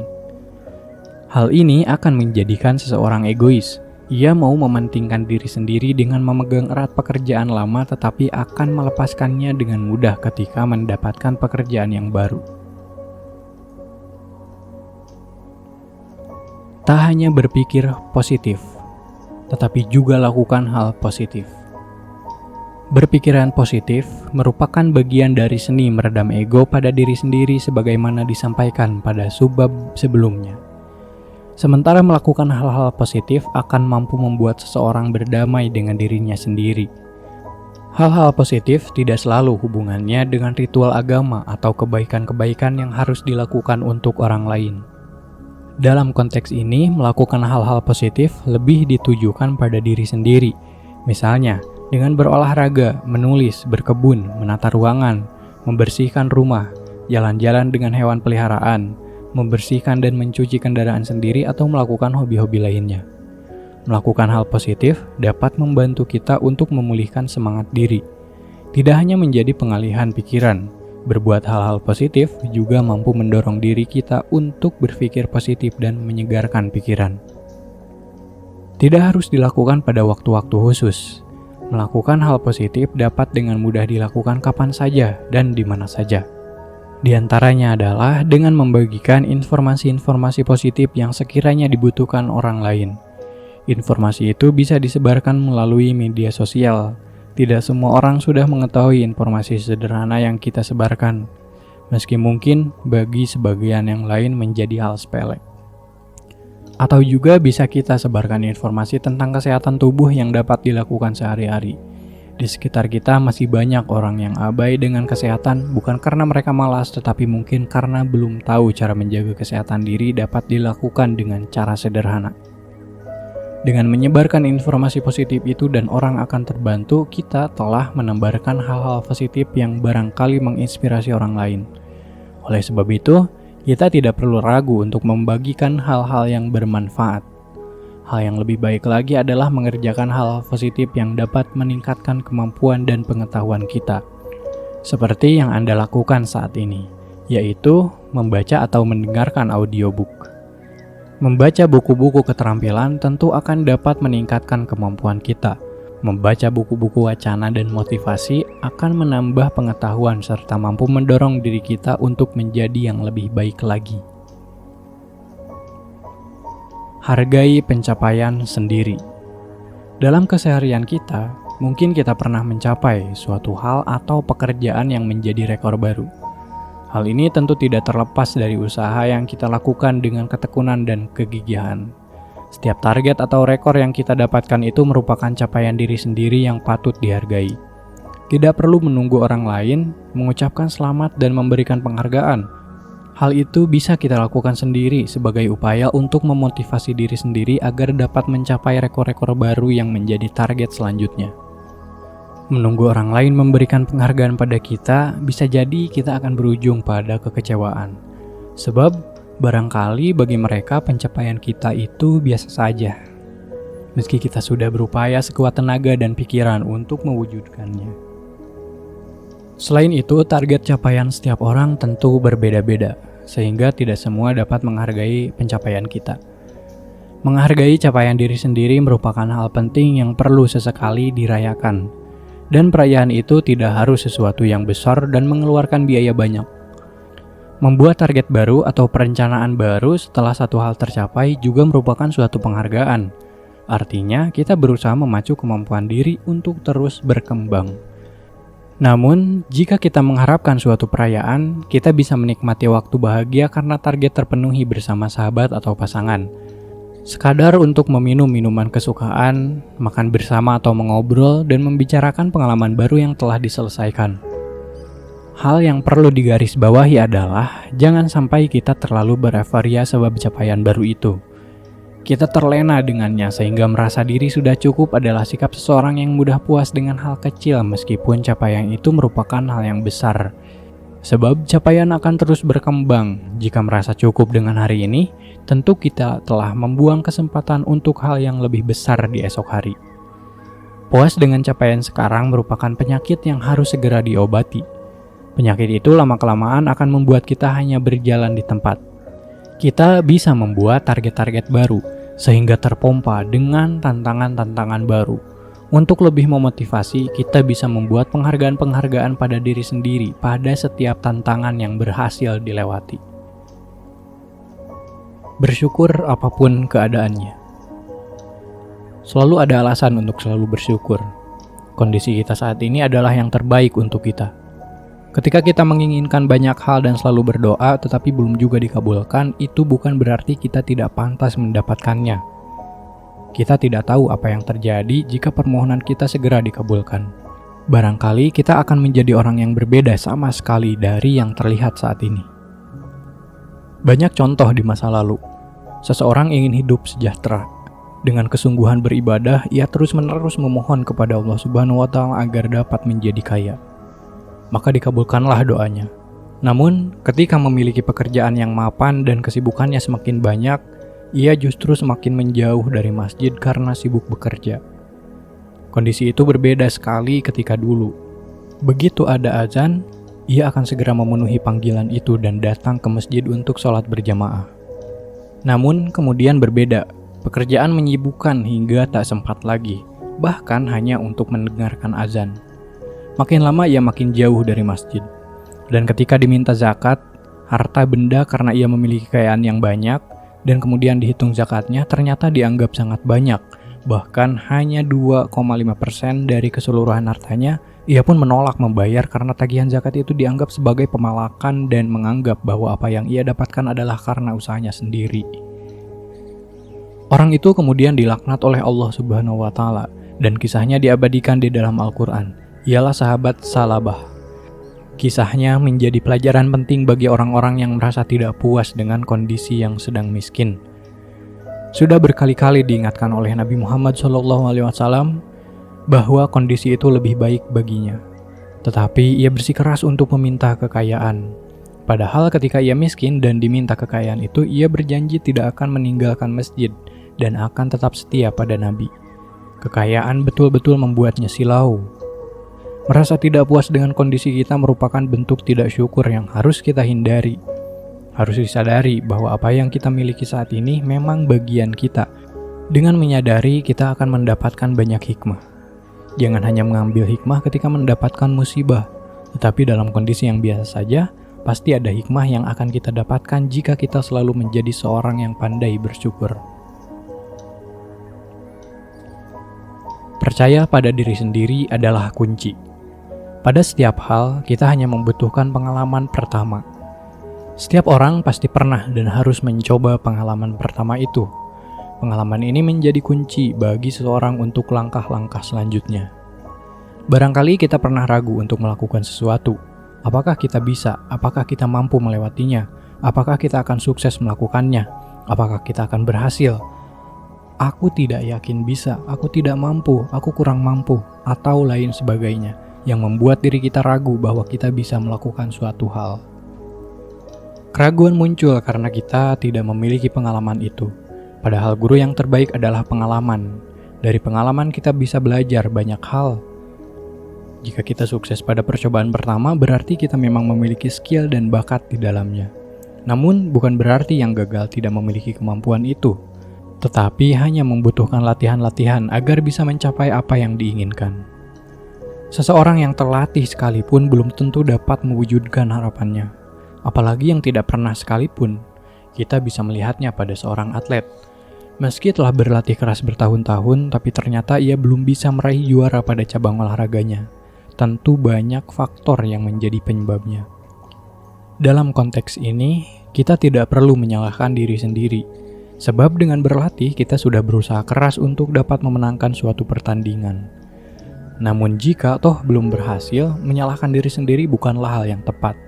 Hal ini akan menjadikan seseorang egois. Ia mau mementingkan diri sendiri dengan memegang erat pekerjaan lama tetapi akan melepaskannya dengan mudah ketika mendapatkan pekerjaan yang baru. Tak hanya berpikir positif, tetapi juga lakukan hal positif. Berpikiran positif merupakan bagian dari seni meredam ego pada diri sendiri sebagaimana disampaikan pada subbab sebelumnya. Sementara melakukan hal-hal positif akan mampu membuat seseorang berdamai dengan dirinya sendiri. Hal-hal positif tidak selalu hubungannya dengan ritual agama atau kebaikan-kebaikan yang harus dilakukan untuk orang lain. Dalam konteks ini, melakukan hal-hal positif lebih ditujukan pada diri sendiri. Misalnya, dengan berolahraga, menulis, berkebun, menata ruangan, membersihkan rumah, jalan-jalan dengan hewan peliharaan, membersihkan dan mencuci kendaraan sendiri atau melakukan hobi-hobi lainnya. Melakukan hal positif dapat membantu kita untuk memulihkan semangat diri. Tidak hanya menjadi pengalihan pikiran, berbuat hal-hal positif juga mampu mendorong diri kita untuk berpikir positif dan menyegarkan pikiran. Tidak harus dilakukan pada waktu-waktu khusus. Melakukan hal positif dapat dengan mudah dilakukan kapan saja dan di mana saja. Di antaranya adalah dengan membagikan informasi-informasi positif yang sekiranya dibutuhkan orang lain. Informasi itu bisa disebarkan melalui media sosial. Tidak semua orang sudah mengetahui informasi sederhana yang kita sebarkan, meski mungkin bagi sebagian yang lain menjadi hal sepele. Atau juga bisa kita sebarkan informasi tentang kesehatan tubuh yang dapat dilakukan sehari-hari. Di sekitar kita masih banyak orang yang abai dengan kesehatan, bukan karena mereka malas, tetapi mungkin karena belum tahu cara menjaga kesehatan diri dapat dilakukan dengan cara sederhana. Dengan menyebarkan informasi positif itu dan orang akan terbantu, kita telah menebarkan hal-hal positif yang barangkali menginspirasi orang lain. Oleh sebab itu, kita tidak perlu ragu untuk membagikan hal-hal yang bermanfaat. Hal yang lebih baik lagi adalah mengerjakan hal positif yang dapat meningkatkan kemampuan dan pengetahuan kita. Seperti yang Anda lakukan saat ini, yaitu membaca atau mendengarkan audiobook. Membaca buku-buku keterampilan tentu akan dapat meningkatkan kemampuan kita. Membaca buku-buku wacana dan motivasi akan menambah pengetahuan serta mampu mendorong diri kita untuk menjadi yang lebih baik lagi. Hargai pencapaian sendiri. Dalam keseharian kita, mungkin kita pernah mencapai suatu hal atau pekerjaan yang menjadi rekor baru. Hal ini tentu tidak terlepas dari usaha yang kita lakukan dengan ketekunan dan kegigihan. Setiap target atau rekor yang kita dapatkan itu merupakan capaian diri sendiri yang patut dihargai. Tidak perlu menunggu orang lain mengucapkan selamat dan memberikan penghargaan. Hal itu bisa kita lakukan sendiri sebagai upaya untuk memotivasi diri sendiri agar dapat mencapai rekor-rekor baru yang menjadi target selanjutnya. Menunggu orang lain memberikan penghargaan pada kita, bisa jadi kita akan berujung pada kekecewaan. Sebab, barangkali bagi mereka pencapaian kita itu biasa saja. Meski kita sudah berupaya sekuat tenaga dan pikiran untuk mewujudkannya. Selain itu, target capaian setiap orang tentu berbeda-beda, sehingga tidak semua dapat menghargai pencapaian kita. Menghargai capaian diri sendiri merupakan hal penting yang perlu sesekali dirayakan. Dan perayaan itu tidak harus sesuatu yang besar dan mengeluarkan biaya banyak. Membuat target baru atau perencanaan baru setelah satu hal tercapai juga merupakan suatu penghargaan. Artinya, kita berusaha memacu kemampuan diri untuk terus berkembang. Namun, jika kita mengharapkan suatu perayaan, kita bisa menikmati waktu bahagia karena target terpenuhi bersama sahabat atau pasangan. Sekadar untuk meminum minuman kesukaan, makan bersama atau mengobrol, dan membicarakan pengalaman baru yang telah diselesaikan. Hal yang perlu digarisbawahi adalah, jangan sampai kita terlalu bereforia sebab capaian baru itu. Kita terlena dengannya sehingga merasa diri sudah cukup adalah sikap seseorang yang mudah puas dengan hal kecil meskipun capaian itu merupakan hal yang besar. Sebab capaian akan terus berkembang. Jika merasa cukup dengan hari ini, tentu kita telah membuang kesempatan untuk hal yang lebih besar di esok hari. Puas dengan capaian sekarang merupakan penyakit yang harus segera diobati. Penyakit itu lama-kelamaan akan membuat kita hanya berjalan di tempat. Kita bisa membuat target-target baru, sehingga terpompa dengan tantangan-tantangan baru. Untuk lebih memotivasi, kita bisa membuat penghargaan-penghargaan pada diri sendiri pada setiap tantangan yang berhasil dilewati. Bersyukur apapun keadaannya. Selalu ada alasan untuk selalu bersyukur. Kondisi kita saat ini adalah yang terbaik untuk kita. Ketika kita menginginkan banyak hal dan selalu berdoa tetapi belum juga dikabulkan, itu bukan berarti kita tidak pantas mendapatkannya. Kita tidak tahu apa yang terjadi jika permohonan kita segera dikabulkan. Barangkali kita akan menjadi orang yang berbeda sama sekali dari yang terlihat saat ini. Banyak contoh di masa lalu. Seseorang ingin hidup sejahtera. Dengan kesungguhan beribadah, ia terus-menerus memohon kepada Allah Subhanahu wa Ta'ala agar dapat menjadi kaya. Maka dikabulkanlah doanya. Namun, ketika memiliki pekerjaan yang mapan dan kesibukannya semakin banyak, ia justru semakin menjauh dari masjid karena sibuk bekerja. Kondisi itu berbeda sekali ketika dulu. Begitu ada azan, ia akan segera memenuhi panggilan itu dan datang ke masjid untuk sholat berjamaah. Namun kemudian berbeda, pekerjaan menyibukkan hingga tak sempat lagi, bahkan hanya untuk mendengarkan azan. Makin lama ia makin jauh dari masjid. Dan ketika diminta zakat, harta benda karena ia memiliki kekayaan yang banyak, dan kemudian dihitung zakatnya ternyata dianggap sangat banyak, bahkan hanya 2,5% dari keseluruhan hartanya. Ia pun menolak membayar karena tagihan zakat itu dianggap sebagai pemalakan dan menganggap bahwa apa yang ia dapatkan adalah karena usahanya sendiri. Orang itu kemudian dilaknat oleh Allah Subhanahu wa Ta'ala, dan kisahnya diabadikan di dalam Al-Quran. Ialah sahabat Salabah. Kisahnya menjadi pelajaran penting bagi orang-orang yang merasa tidak puas dengan kondisi yang sedang miskin. Sudah berkali-kali diingatkan oleh Nabi Muhammad SAW bahwa kondisi itu lebih baik baginya. Tetapi ia bersikeras untuk meminta kekayaan. Padahal ketika ia miskin dan diminta kekayaan itu, ia berjanji tidak akan meninggalkan masjid dan akan tetap setia pada Nabi. Kekayaan betul-betul membuatnya silau. Merasa tidak puas dengan kondisi kita merupakan bentuk tidak syukur yang harus kita hindari. Harus disadari bahwa apa yang kita miliki saat ini memang bagian kita. Dengan menyadari, kita akan mendapatkan banyak hikmah. Jangan hanya mengambil hikmah ketika mendapatkan musibah, tetapi dalam kondisi yang biasa saja, pasti ada hikmah yang akan kita dapatkan jika kita selalu menjadi seorang yang pandai bersyukur. Percaya pada diri sendiri adalah kunci. Pada setiap hal, kita hanya membutuhkan pengalaman pertama. Setiap orang pasti pernah dan harus mencoba pengalaman pertama itu. Pengalaman ini menjadi kunci bagi seseorang untuk langkah-langkah selanjutnya. Barangkali kita pernah ragu untuk melakukan sesuatu. Apakah kita bisa? Apakah kita mampu melewatinya? Apakah kita akan sukses melakukannya? Apakah kita akan berhasil? Aku tidak yakin bisa, aku tidak mampu, aku kurang mampu, atau lain sebagainya, yang membuat diri kita ragu bahwa kita bisa melakukan suatu hal. Keraguan muncul karena kita tidak memiliki pengalaman itu. Padahal guru yang terbaik adalah pengalaman. Dari pengalaman kita bisa belajar banyak hal. Jika kita sukses pada percobaan pertama, berarti kita memang memiliki skill dan bakat di dalamnya. Namun, bukan berarti yang gagal tidak memiliki kemampuan itu, tetapi hanya membutuhkan latihan-latihan agar bisa mencapai apa yang diinginkan. Seseorang yang terlatih sekalipun belum tentu dapat mewujudkan harapannya, apalagi yang tidak pernah sekalipun. Kita bisa melihatnya pada seorang atlet. Meski telah berlatih keras bertahun-tahun, tapi ternyata ia belum bisa meraih juara pada cabang olahraganya. Tentu banyak faktor yang menjadi penyebabnya. Dalam konteks ini, kita tidak perlu menyalahkan diri sendiri, sebab dengan berlatih kita sudah berusaha keras untuk dapat memenangkan suatu pertandingan. Namun jika toh belum berhasil, menyalahkan diri sendiri bukanlah hal yang tepat.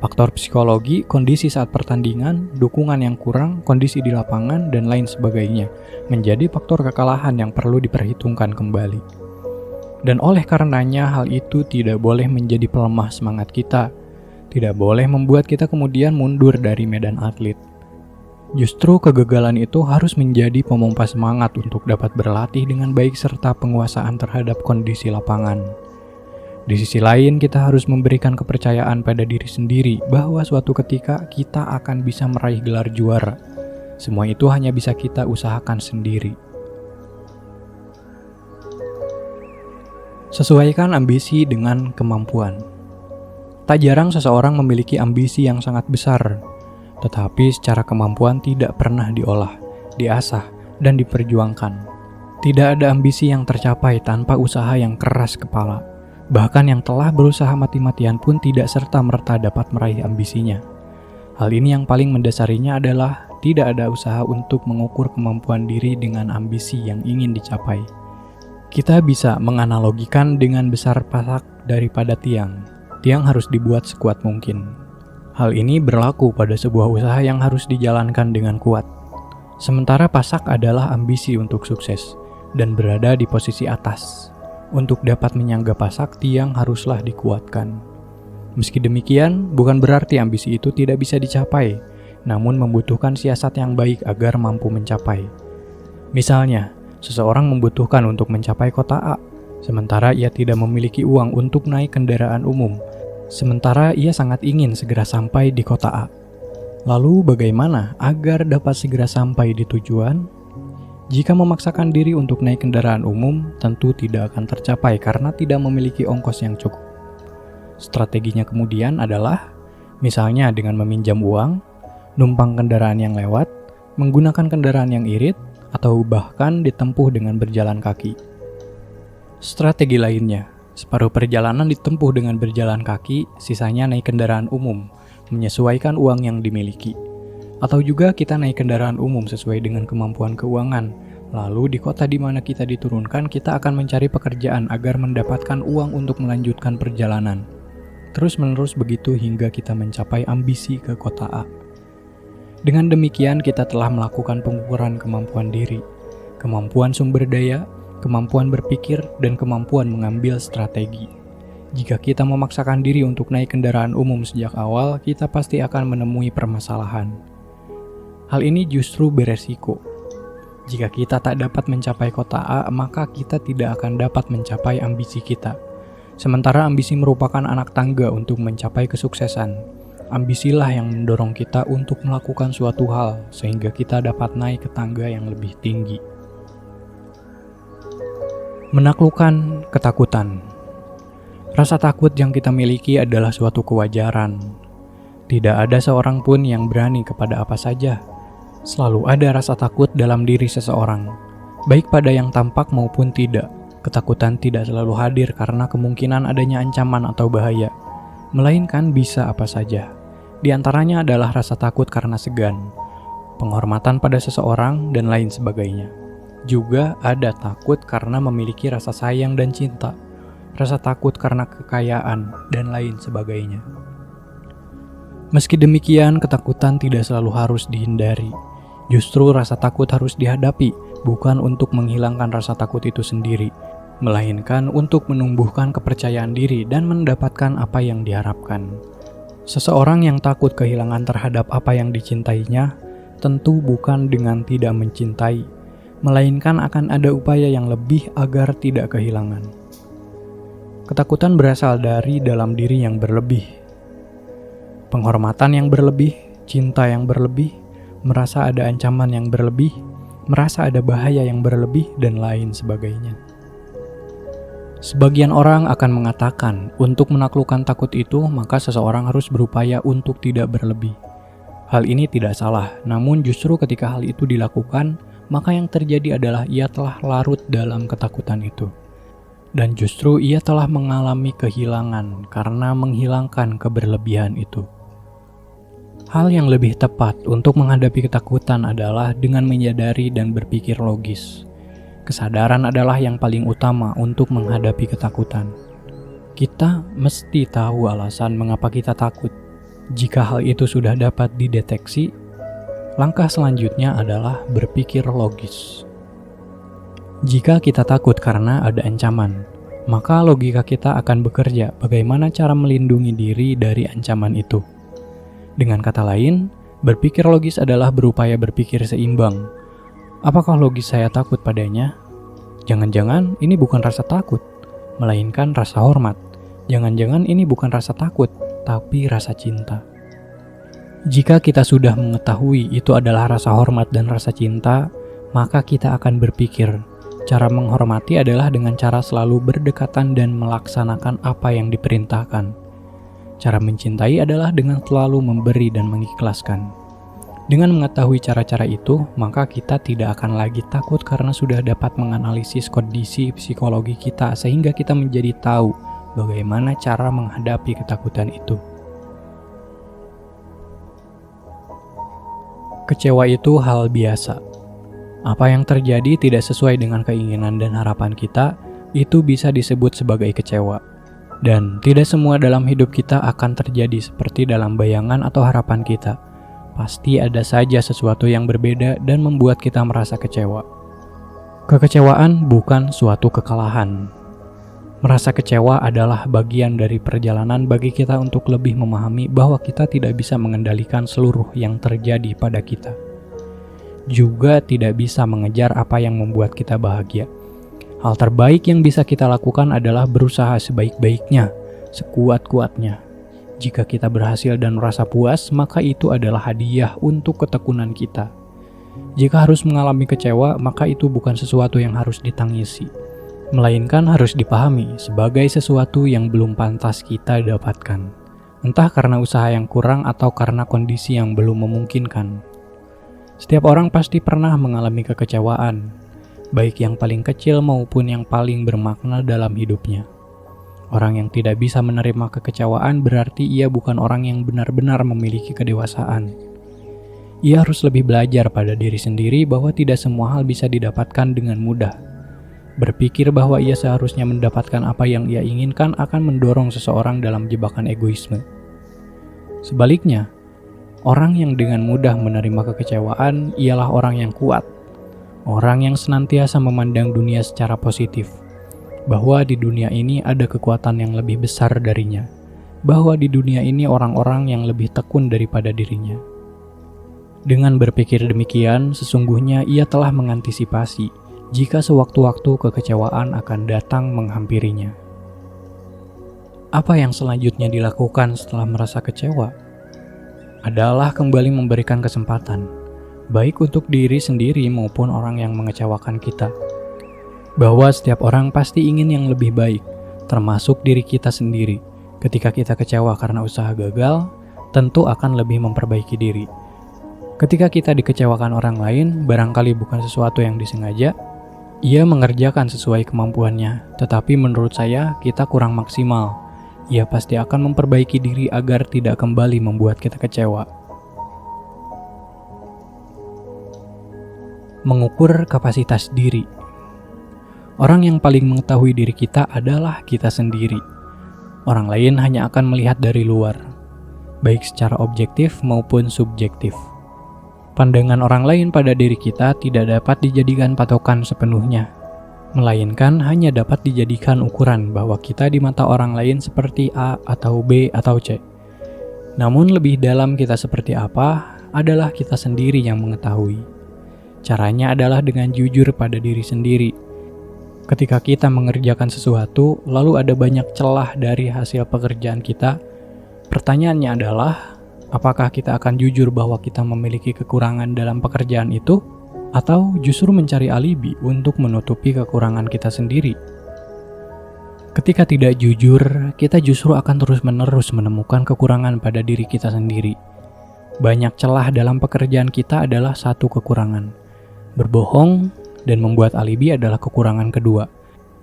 Faktor psikologi, kondisi saat pertandingan, dukungan yang kurang, kondisi di lapangan, dan lain sebagainya menjadi faktor kekalahan yang perlu diperhitungkan kembali. Dan oleh karenanya hal itu tidak boleh menjadi pelemah semangat kita, tidak boleh membuat kita kemudian mundur dari medan atlet. Justru kegagalan itu harus menjadi pemompa semangat untuk dapat berlatih dengan baik serta penguasaan terhadap kondisi lapangan. Di sisi lain, kita harus memberikan kepercayaan pada diri sendiri bahwa suatu ketika kita akan bisa meraih gelar juara. Semua itu hanya bisa kita usahakan sendiri. Sesuaikan ambisi dengan kemampuan. Tak jarang seseorang memiliki ambisi yang sangat besar, tetapi secara kemampuan tidak pernah diolah, diasah, dan diperjuangkan. Tidak ada ambisi yang tercapai tanpa usaha yang keras kepala. Bahkan yang telah berusaha mati-matian pun tidak serta-merta dapat meraih ambisinya. Hal ini yang paling mendasarinya adalah tidak ada usaha untuk mengukur kemampuan diri dengan ambisi yang ingin dicapai. Kita bisa menganalogikan dengan besar pasak daripada tiang. Tiang harus dibuat sekuat mungkin. Hal ini berlaku pada sebuah usaha yang harus dijalankan dengan kuat. Sementara pasak adalah ambisi untuk sukses dan berada di posisi atas. Untuk dapat menyangga pasak, tiang haruslah dikuatkan. Meski demikian, bukan berarti ambisi itu tidak bisa dicapai, namun membutuhkan siasat yang baik agar mampu mencapai. Misalnya, seseorang membutuhkan untuk mencapai kota A, sementara ia tidak memiliki uang untuk naik kendaraan umum, sementara ia sangat ingin segera sampai di kota A. Lalu bagaimana agar dapat segera sampai di tujuan? Jika memaksakan diri untuk naik kendaraan umum, tentu tidak akan tercapai karena tidak memiliki ongkos yang cukup. Strateginya kemudian adalah, misalnya dengan meminjam uang, numpang kendaraan yang lewat, menggunakan kendaraan yang irit, atau bahkan ditempuh dengan berjalan kaki. Strategi lainnya, separuh perjalanan ditempuh dengan berjalan kaki, sisanya naik kendaraan umum, menyesuaikan uang yang dimiliki. Atau juga kita naik kendaraan umum sesuai dengan kemampuan keuangan, lalu di kota di mana kita diturunkan, kita akan mencari pekerjaan agar mendapatkan uang untuk melanjutkan perjalanan. Terus-menerus begitu hingga kita mencapai ambisi ke kota A. Dengan demikian, kita telah melakukan pengukuran kemampuan diri, kemampuan sumber daya, kemampuan berpikir, dan kemampuan mengambil strategi. Jika kita memaksakan diri untuk naik kendaraan umum sejak awal, kita pasti akan menemui permasalahan. Hal ini justru beresiko. Jika kita tak dapat mencapai kota A, maka kita tidak akan dapat mencapai ambisi kita. Sementara ambisi merupakan anak tangga untuk mencapai kesuksesan. Ambisilah yang mendorong kita untuk melakukan suatu hal sehingga kita dapat naik ke tangga yang lebih tinggi. Menaklukkan ketakutan. Rasa takut yang kita miliki adalah suatu kewajaran. Tidak ada seorang pun yang berani kepada apa saja. Selalu ada rasa takut dalam diri seseorang, baik pada yang tampak maupun tidak. Ketakutan tidak selalu hadir karena kemungkinan adanya ancaman atau bahaya, melainkan bisa apa saja. Di antaranya adalah rasa takut karena segan, penghormatan pada seseorang, dan lain sebagainya. Juga ada takut karena memiliki rasa sayang dan cinta, rasa takut karena kekayaan, dan lain sebagainya. Meski demikian, ketakutan tidak selalu harus dihindari. Justru rasa takut harus dihadapi, bukan untuk menghilangkan rasa takut itu sendiri, melainkan untuk menumbuhkan kepercayaan diri dan mendapatkan apa yang diharapkan. Seseorang yang takut kehilangan terhadap apa yang dicintainya, tentu bukan dengan tidak mencintai, melainkan akan ada upaya yang lebih agar tidak kehilangan. Ketakutan berasal dari dalam diri yang berlebih. Penghormatan yang berlebih, cinta yang berlebih, merasa ada ancaman yang berlebih, merasa ada bahaya yang berlebih, dan lain sebagainya. Sebagian orang akan mengatakan, untuk menaklukkan takut itu, maka seseorang harus berupaya untuk tidak berlebih. Hal ini tidak salah, namun justru ketika hal itu dilakukan, maka yang terjadi adalah ia telah larut dalam ketakutan itu. Dan justru ia telah mengalami kehilangan karena menghilangkan keberlebihan itu. Hal yang lebih tepat untuk menghadapi ketakutan adalah dengan menyadari dan berpikir logis. Kesadaran adalah yang paling utama untuk menghadapi ketakutan. Kita mesti tahu alasan mengapa kita takut. Jika hal itu sudah dapat dideteksi, langkah selanjutnya adalah berpikir logis. Jika kita takut karena ada ancaman, maka logika kita akan bekerja bagaimana cara melindungi diri dari ancaman itu. Dengan kata lain, berpikir logis adalah berupaya berpikir seimbang. Apakah logis saya takut padanya? Jangan-jangan ini bukan rasa takut, melainkan rasa hormat. Jangan-jangan ini bukan rasa takut, tapi rasa cinta. Jika kita sudah mengetahui itu adalah rasa hormat dan rasa cinta, maka kita akan berpikir, cara menghormati adalah dengan cara selalu berdekatan dan melaksanakan apa yang diperintahkan. Cara mencintai adalah dengan selalu memberi dan mengikhlaskan. Dengan mengetahui cara-cara itu, maka kita tidak akan lagi takut karena sudah dapat menganalisis kondisi psikologi kita sehingga kita menjadi tahu bagaimana cara menghadapi ketakutan itu. Kecewa itu hal biasa. Apa yang terjadi tidak sesuai dengan keinginan dan harapan kita, itu bisa disebut sebagai kecewa. Dan tidak semua dalam hidup kita akan terjadi seperti dalam bayangan atau harapan kita. Pasti ada saja sesuatu yang berbeda dan membuat kita merasa kecewa. Kekecewaan bukan suatu kekalahan. Merasa kecewa adalah bagian dari perjalanan bagi kita untuk lebih memahami bahwa kita tidak bisa mengendalikan seluruh yang terjadi pada kita. Juga tidak bisa mengejar apa yang membuat kita bahagia. Hal terbaik yang bisa kita lakukan adalah berusaha sebaik-baiknya, sekuat-kuatnya. Jika kita berhasil dan merasa puas, maka itu adalah hadiah untuk ketekunan kita. Jika harus mengalami kecewa, maka itu bukan sesuatu yang harus ditangisi, melainkan harus dipahami sebagai sesuatu yang belum pantas kita dapatkan. Entah karena usaha yang kurang atau karena kondisi yang belum memungkinkan. Setiap orang pasti pernah mengalami kekecewaan, baik yang paling kecil maupun yang paling bermakna dalam hidupnya. Orang yang tidak bisa menerima kekecewaan berarti ia bukan orang yang benar-benar memiliki kedewasaan. Ia harus lebih belajar pada diri sendiri bahwa tidak semua hal bisa didapatkan dengan mudah. Berpikir bahwa ia seharusnya mendapatkan apa yang ia inginkan akan mendorong seseorang dalam jebakan egoisme. Sebaliknya, orang yang dengan mudah menerima kekecewaan ialah orang yang kuat. Orang yang senantiasa memandang dunia secara positif. Bahwa di dunia ini ada kekuatan yang lebih besar darinya. Bahwa di dunia ini orang-orang yang lebih tekun daripada dirinya. Dengan berpikir demikian, sesungguhnya ia telah mengantisipasi jika sewaktu-waktu kekecewaan akan datang menghampirinya. Apa yang selanjutnya dilakukan setelah merasa kecewa? Adalah kembali memberikan kesempatan, baik untuk diri sendiri maupun orang yang mengecewakan kita. Bahwa setiap orang pasti ingin yang lebih baik, termasuk diri kita sendiri. Ketika kita kecewa karena usaha gagal, tentu akan lebih memperbaiki diri. Ketika kita dikecewakan orang lain, barangkali bukan sesuatu yang disengaja, ia mengerjakan sesuai kemampuannya, tetapi menurut saya kita kurang maksimal. Ia pasti akan memperbaiki diri agar tidak kembali membuat kita kecewa. Mengukur kapasitas diri. Orang yang paling mengetahui diri kita adalah kita sendiri. Orang lain hanya akan melihat dari luar, baik secara objektif maupun subjektif. Pandangan orang lain pada diri kita tidak dapat dijadikan patokan sepenuhnya, melainkan hanya dapat dijadikan ukuran bahwa kita di mata orang lain seperti A atau B atau C. Namun lebih dalam kita seperti apa adalah kita sendiri yang mengetahui. Caranya adalah dengan jujur pada diri sendiri. Ketika kita mengerjakan sesuatu, lalu ada banyak celah dari hasil pekerjaan kita, pertanyaannya adalah, apakah kita akan jujur bahwa kita memiliki kekurangan dalam pekerjaan itu, atau justru mencari alibi untuk menutupi kekurangan kita sendiri? Ketika tidak jujur, kita justru akan terus-menerus menemukan kekurangan pada diri kita sendiri. Banyak celah dalam pekerjaan kita adalah satu kekurangan. Berbohong dan membuat alibi adalah kekurangan kedua.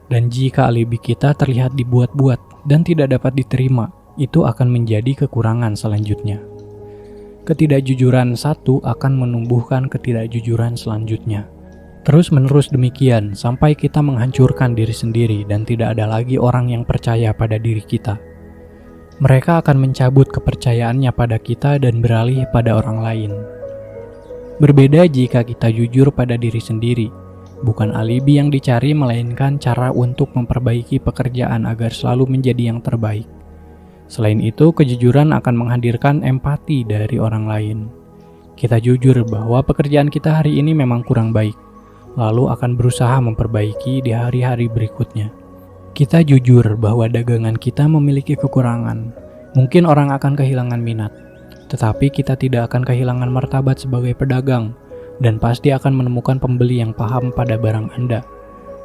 Dan jika alibi kita terlihat dibuat-buat dan tidak dapat diterima, itu akan menjadi kekurangan selanjutnya. Ketidakjujuran satu akan menumbuhkan ketidakjujuran selanjutnya. Terus-menerus demikian sampai kita menghancurkan diri sendiri dan tidak ada lagi orang yang percaya pada diri kita. Mereka akan mencabut kepercayaannya pada kita dan beralih pada orang lain. Berbeda jika kita jujur pada diri sendiri. Bukan alibi yang dicari, melainkan cara untuk memperbaiki pekerjaan agar selalu menjadi yang terbaik. Selain itu, kejujuran akan menghadirkan empati dari orang lain. Kita jujur bahwa pekerjaan kita hari ini memang kurang baik, lalu akan berusaha memperbaiki di hari-hari berikutnya. Kita jujur bahwa dagangan kita memiliki kekurangan. Mungkin orang akan kehilangan minat, tetapi kita tidak akan kehilangan martabat sebagai pedagang, dan pasti akan menemukan pembeli yang paham pada barang Anda.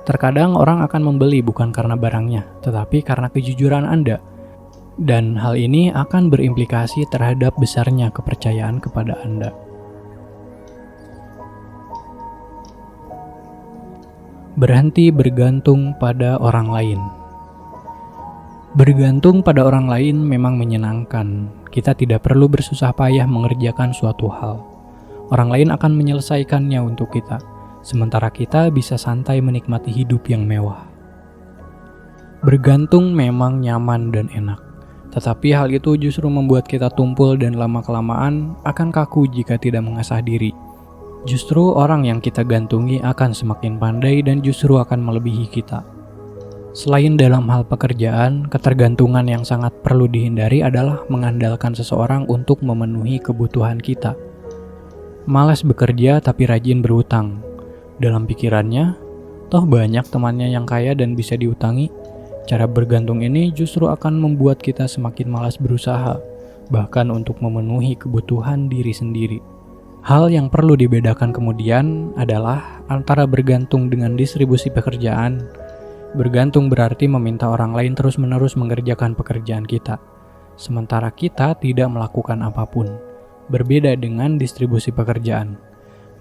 Terkadang orang akan membeli bukan karena barangnya, tetapi karena kejujuran Anda. Dan hal ini akan berimplikasi terhadap besarnya kepercayaan kepada Anda. Berhenti bergantung pada orang lain. Bergantung pada orang lain memang menyenangkan. Kita tidak perlu bersusah payah mengerjakan suatu hal. Orang lain akan menyelesaikannya untuk kita, sementara kita bisa santai menikmati hidup yang mewah. Bergantung memang nyaman dan enak, tetapi hal itu justru membuat kita tumpul dan lama-kelamaan akan kaku jika tidak mengasah diri. Justru orang yang kita gantungi akan semakin pandai dan justru akan melebihi kita. Selain dalam hal pekerjaan, ketergantungan yang sangat perlu dihindari adalah mengandalkan seseorang untuk memenuhi kebutuhan kita. Malas bekerja tapi rajin berutang. Dalam pikirannya, toh banyak temannya yang kaya dan bisa diutangi. Cara bergantung ini justru akan membuat kita semakin malas berusaha, bahkan untuk memenuhi kebutuhan diri sendiri. Hal yang perlu dibedakan kemudian adalah antara bergantung dengan distribusi pekerjaan. Bergantung berarti meminta orang lain terus-menerus mengerjakan pekerjaan kita, sementara kita tidak melakukan apapun. Berbeda dengan distribusi pekerjaan.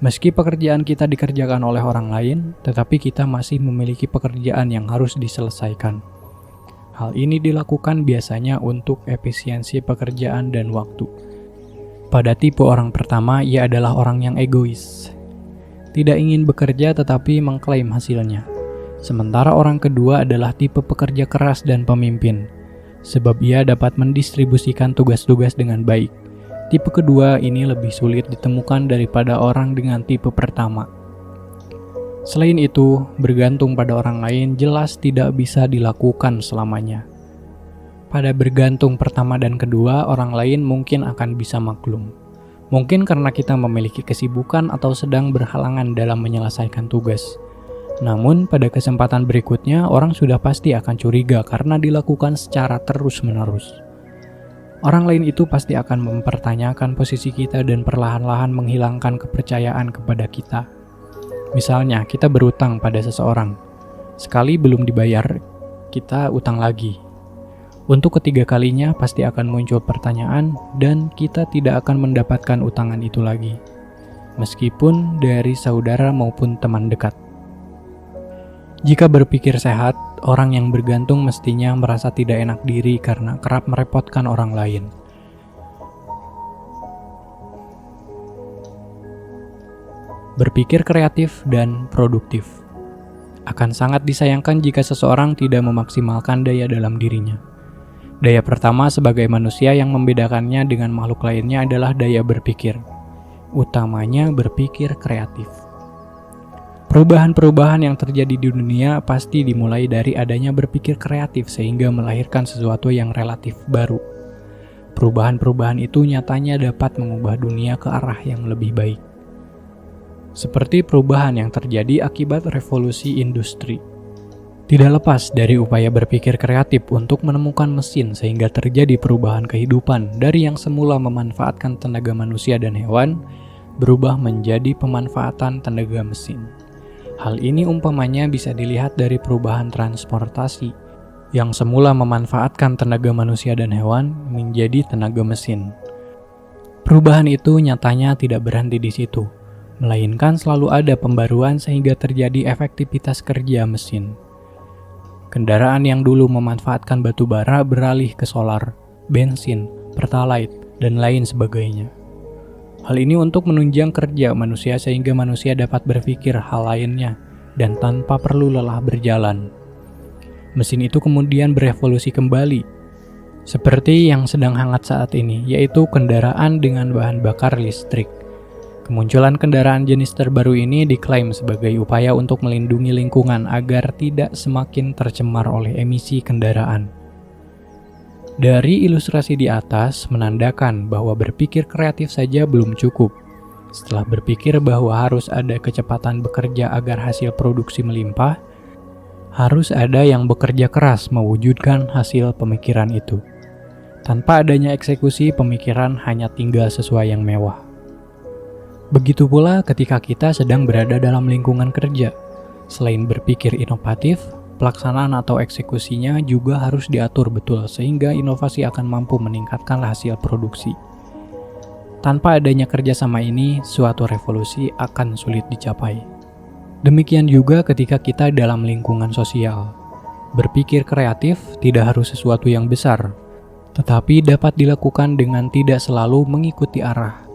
Meski pekerjaan kita dikerjakan oleh orang lain, tetapi kita masih memiliki pekerjaan yang harus diselesaikan. Hal ini dilakukan biasanya untuk efisiensi pekerjaan dan waktu. Pada tipe orang pertama, ia adalah orang yang egois. Tidak ingin bekerja tetapi mengklaim hasilnya. Sementara orang kedua adalah tipe pekerja keras dan pemimpin, sebab ia dapat mendistribusikan tugas-tugas dengan baik. Tipe kedua ini lebih sulit ditemukan daripada orang dengan tipe pertama. Selain itu, bergantung pada orang lain jelas tidak bisa dilakukan selamanya. Pada bergantung pertama dan kedua, orang lain mungkin akan bisa maklum. Mungkin karena kita memiliki kesibukan atau sedang berhalangan dalam menyelesaikan tugas. Namun, pada kesempatan berikutnya, orang sudah pasti akan curiga karena dilakukan secara terus-menerus. Orang lain itu pasti akan mempertanyakan posisi kita dan perlahan-lahan menghilangkan kepercayaan kepada kita. Misalnya, kita berutang pada seseorang. Sekali belum dibayar, kita utang lagi. Untuk ketiga kalinya pasti akan muncul pertanyaan dan kita tidak akan mendapatkan utangan itu lagi. Meskipun dari saudara maupun teman dekat. Jika berpikir sehat, orang yang bergantung mestinya merasa tidak enak diri karena kerap merepotkan orang lain. Berpikir kreatif dan produktif. Akan sangat disayangkan jika seseorang tidak memaksimalkan daya dalam dirinya. Daya pertama sebagai manusia yang membedakannya dengan makhluk lainnya adalah daya berpikir. Utamanya berpikir kreatif. Perubahan-perubahan yang terjadi di dunia pasti dimulai dari adanya berpikir kreatif sehingga melahirkan sesuatu yang relatif baru. Perubahan-perubahan itu nyatanya dapat mengubah dunia ke arah yang lebih baik. Seperti perubahan yang terjadi akibat revolusi industri. Tidak lepas dari upaya berpikir kreatif untuk menemukan mesin sehingga terjadi perubahan kehidupan dari yang semula memanfaatkan tenaga manusia dan hewan, berubah menjadi pemanfaatan tenaga mesin. Hal ini umpamanya bisa dilihat dari perubahan transportasi, yang semula memanfaatkan tenaga manusia dan hewan menjadi tenaga mesin. Perubahan itu nyatanya tidak berhenti di situ, melainkan selalu ada pembaruan sehingga terjadi efektivitas kerja mesin. Kendaraan yang dulu memanfaatkan batu bara beralih ke solar, bensin, pertalite, dan lain sebagainya. Hal ini untuk menunjang kerja manusia sehingga manusia dapat berpikir hal lainnya dan tanpa perlu lelah berjalan. Mesin itu kemudian berevolusi kembali, seperti yang sedang hangat saat ini, yaitu kendaraan dengan bahan bakar listrik. Kemunculan kendaraan jenis terbaru ini diklaim sebagai upaya untuk melindungi lingkungan agar tidak semakin tercemar oleh emisi kendaraan. Dari ilustrasi di atas menandakan bahwa berpikir kreatif saja belum cukup. Setelah berpikir bahwa harus ada kecepatan bekerja agar hasil produksi melimpah, harus ada yang bekerja keras mewujudkan hasil pemikiran itu. Tanpa adanya eksekusi, pemikiran hanya tinggal sesuai yang mewah. Begitu pula ketika kita sedang berada dalam lingkungan kerja. Selain berpikir inovatif, pelaksanaan atau eksekusinya juga harus diatur betul sehingga inovasi akan mampu meningkatkan hasil produksi. Tanpa adanya kerjasama ini, suatu revolusi akan sulit dicapai. Demikian juga ketika kita dalam lingkungan sosial. Berpikir kreatif tidak harus sesuatu yang besar, tetapi dapat dilakukan dengan tidak selalu mengikuti arah,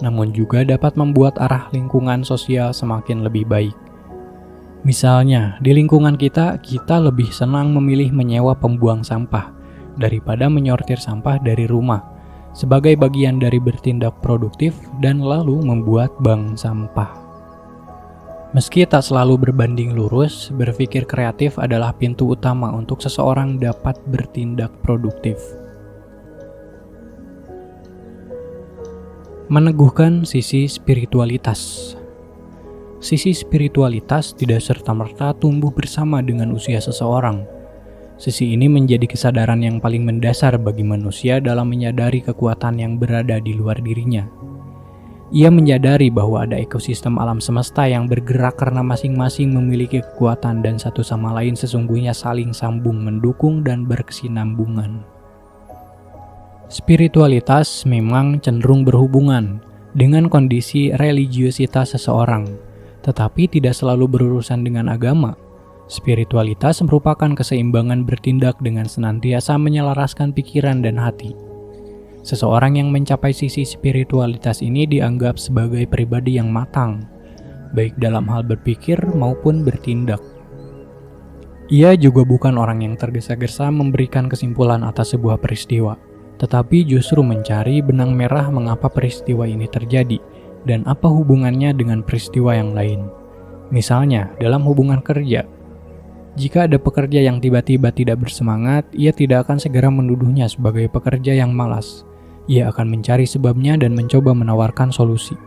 namun juga dapat membuat arah lingkungan sosial semakin lebih baik. Misalnya, di lingkungan kita lebih senang memilih menyewa pembuang sampah daripada menyortir sampah dari rumah sebagai bagian dari bertindak produktif dan lalu membuat bank sampah. Meski tak selalu berbanding lurus, berpikir kreatif adalah pintu utama untuk seseorang dapat bertindak produktif. Meneguhkan sisi spiritualitas. Sisi spiritualitas tidak serta-merta tumbuh bersama dengan usia seseorang. Sisi ini menjadi kesadaran yang paling mendasar bagi manusia dalam menyadari kekuatan yang berada di luar dirinya. Ia menyadari bahwa ada ekosistem alam semesta yang bergerak karena masing-masing memiliki kekuatan dan satu sama lain sesungguhnya saling sambung, mendukung, dan berkesinambungan. Spiritualitas memang cenderung berhubungan dengan kondisi religiositas seseorang, tetapi tidak selalu berurusan dengan agama. Spiritualitas merupakan keseimbangan bertindak dengan senantiasa menyelaraskan pikiran dan hati. Seseorang yang mencapai sisi spiritualitas ini dianggap sebagai pribadi yang matang, baik dalam hal berpikir maupun bertindak. Ia juga bukan orang yang tergesa-gesa memberikan kesimpulan atas sebuah peristiwa, tetapi justru mencari benang merah mengapa peristiwa ini terjadi dan apa hubungannya dengan peristiwa yang lain. Misalnya, dalam hubungan kerja, jika ada pekerja yang tiba-tiba tidak bersemangat, ia tidak akan segera menuduhnya sebagai pekerja yang malas. Ia akan mencari sebabnya dan mencoba menawarkan solusi.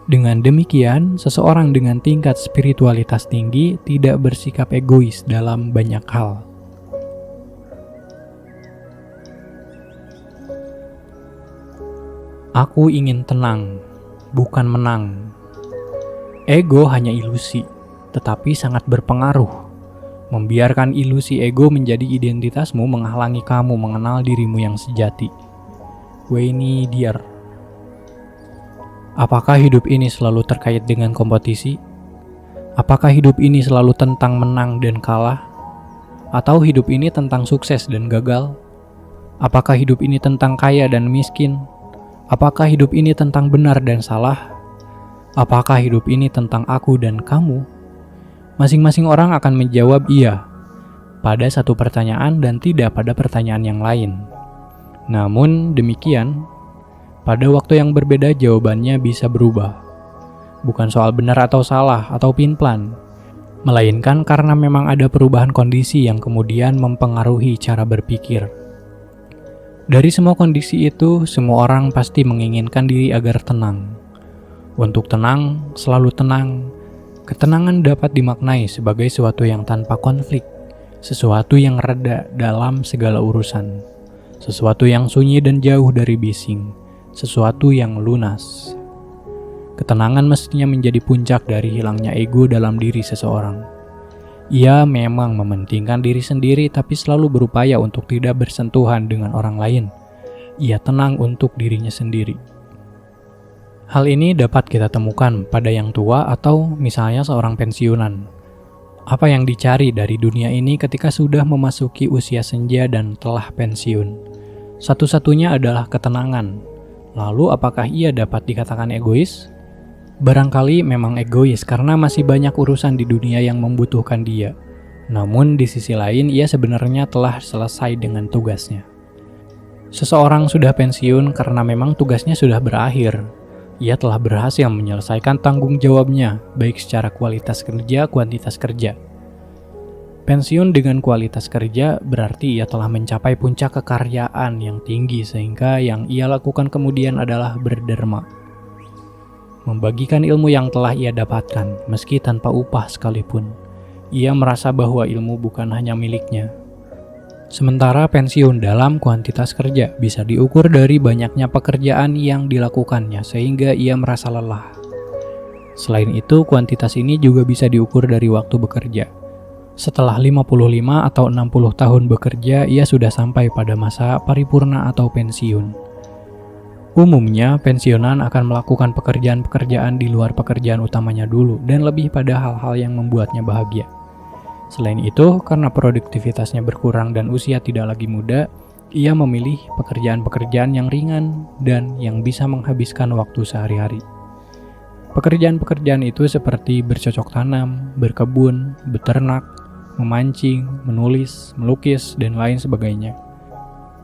Dengan demikian, seseorang dengan tingkat spiritualitas tinggi tidak bersikap egois dalam banyak hal. Aku ingin tenang, bukan menang. Ego hanya ilusi, tetapi sangat berpengaruh. Membiarkan ilusi ego menjadi identitasmu menghalangi kamu mengenal dirimu yang sejati. Wayne Dyer. Apakah hidup ini selalu terkait dengan kompetisi? Apakah hidup ini selalu tentang menang dan kalah? Atau hidup ini tentang sukses dan gagal? Apakah hidup ini tentang kaya dan miskin? Apakah hidup ini tentang benar dan salah? Apakah hidup ini tentang aku dan kamu? Masing-masing orang akan menjawab iya pada satu pertanyaan dan tidak pada pertanyaan yang lain. Namun demikian, pada waktu yang berbeda jawabannya bisa berubah. Bukan soal benar atau salah atau pinplan, melainkan karena memang ada perubahan kondisi yang kemudian mempengaruhi cara berpikir. Dari semua kondisi itu, semua orang pasti menginginkan diri agar tenang. Untuk tenang, selalu tenang. Ketenangan dapat dimaknai sebagai sesuatu yang tanpa konflik, sesuatu yang reda dalam segala urusan, sesuatu yang sunyi dan jauh dari bising, sesuatu yang lunas. Ketenangan mestinya menjadi puncak dari hilangnya ego dalam diri seseorang. Ia memang mementingkan diri sendiri tapi selalu berupaya untuk tidak bersentuhan dengan orang lain. Ia tenang untuk dirinya sendiri. Hal ini dapat kita temukan pada yang tua atau misalnya seorang pensiunan. Apa yang dicari dari dunia ini ketika sudah memasuki usia senja dan telah pensiun? Satu-satunya adalah ketenangan. Lalu apakah ia dapat dikatakan egois? Barangkali memang egois karena masih banyak urusan di dunia yang membutuhkan dia. Namun di sisi lain ia sebenarnya telah selesai dengan tugasnya. Seseorang sudah pensiun karena memang tugasnya sudah berakhir. Ia telah berhasil menyelesaikan tanggung jawabnya, baik secara kualitas kerja, kuantitas kerja. Pensiun dengan kualitas kerja berarti ia telah mencapai puncak kekaryaan yang tinggi sehingga yang ia lakukan kemudian adalah berderma. Membagikan ilmu yang telah ia dapatkan, meski tanpa upah sekalipun. Ia merasa bahwa ilmu bukan hanya miliknya. Sementara pensiun dalam kuantitas kerja bisa diukur dari banyaknya pekerjaan yang dilakukannya sehingga ia merasa lelah. Selain itu, kuantitas ini juga bisa diukur dari waktu bekerja. Setelah 55 atau 60 tahun bekerja, ia sudah sampai pada masa paripurna atau pensiun. Umumnya, pensiunan akan melakukan pekerjaan-pekerjaan di luar pekerjaan utamanya dulu dan lebih pada hal-hal yang membuatnya bahagia. Selain itu, karena produktivitasnya berkurang dan usia tidak lagi muda, ia memilih pekerjaan-pekerjaan yang ringan dan yang bisa menghabiskan waktu sehari-hari. Pekerjaan-pekerjaan itu seperti bercocok tanam, berkebun, beternak, memancing, menulis, melukis, dan lain sebagainya.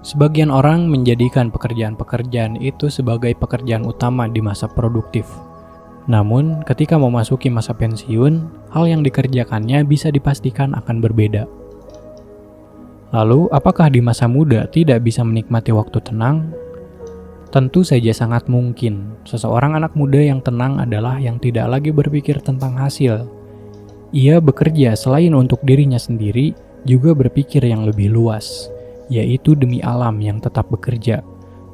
Sebagian orang menjadikan pekerjaan-pekerjaan itu sebagai pekerjaan utama di masa produktif. Namun, ketika memasuki masa pensiun, hal yang dikerjakannya bisa dipastikan akan berbeda. Lalu, apakah di masa muda tidak bisa menikmati waktu tenang? Tentu saja sangat mungkin. Seseorang anak muda yang tenang adalah yang tidak lagi berpikir tentang hasil. Ia bekerja selain untuk dirinya sendiri, juga berpikir yang lebih luas, yaitu demi alam yang tetap bekerja,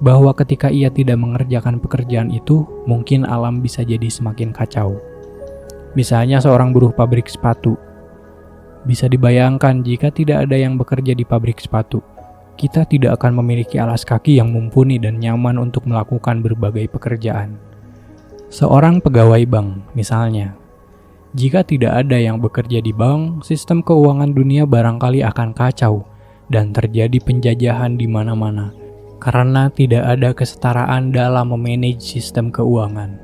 bahwa ketika ia tidak mengerjakan pekerjaan itu, mungkin alam bisa jadi semakin kacau. Misalnya seorang buruh pabrik sepatu. Bisa dibayangkan jika tidak ada yang bekerja di pabrik sepatu, kita tidak akan memiliki alas kaki yang mumpuni dan nyaman untuk melakukan berbagai pekerjaan. Seorang pegawai bank, misalnya. Jika tidak ada yang bekerja di bank, sistem keuangan dunia barangkali akan kacau, dan terjadi penjajahan di mana-mana karena tidak ada kesetaraan dalam memanage sistem keuangan.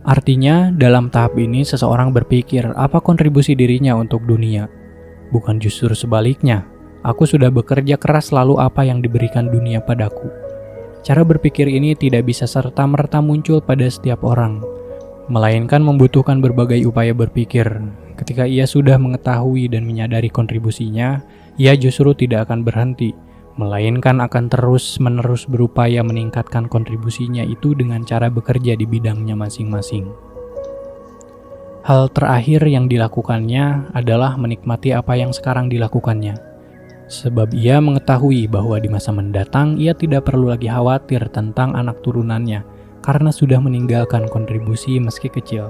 Artinya, dalam tahap ini seseorang berpikir apa kontribusi dirinya untuk dunia. Bukan justru sebaliknya, aku sudah bekerja keras lalu apa yang diberikan dunia padaku. Cara berpikir ini tidak bisa serta-merta muncul pada setiap orang, melainkan membutuhkan berbagai upaya berpikir. Ketika ia sudah mengetahui dan menyadari kontribusinya, ia justru tidak akan berhenti, melainkan akan terus-menerus berupaya meningkatkan kontribusinya itu dengan cara bekerja di bidangnya masing-masing. Hal terakhir yang dilakukannya adalah menikmati apa yang sekarang dilakukannya. Sebab ia mengetahui bahwa di masa mendatang ia tidak perlu lagi khawatir tentang anak turunannya karena sudah meninggalkan kontribusi meski kecil.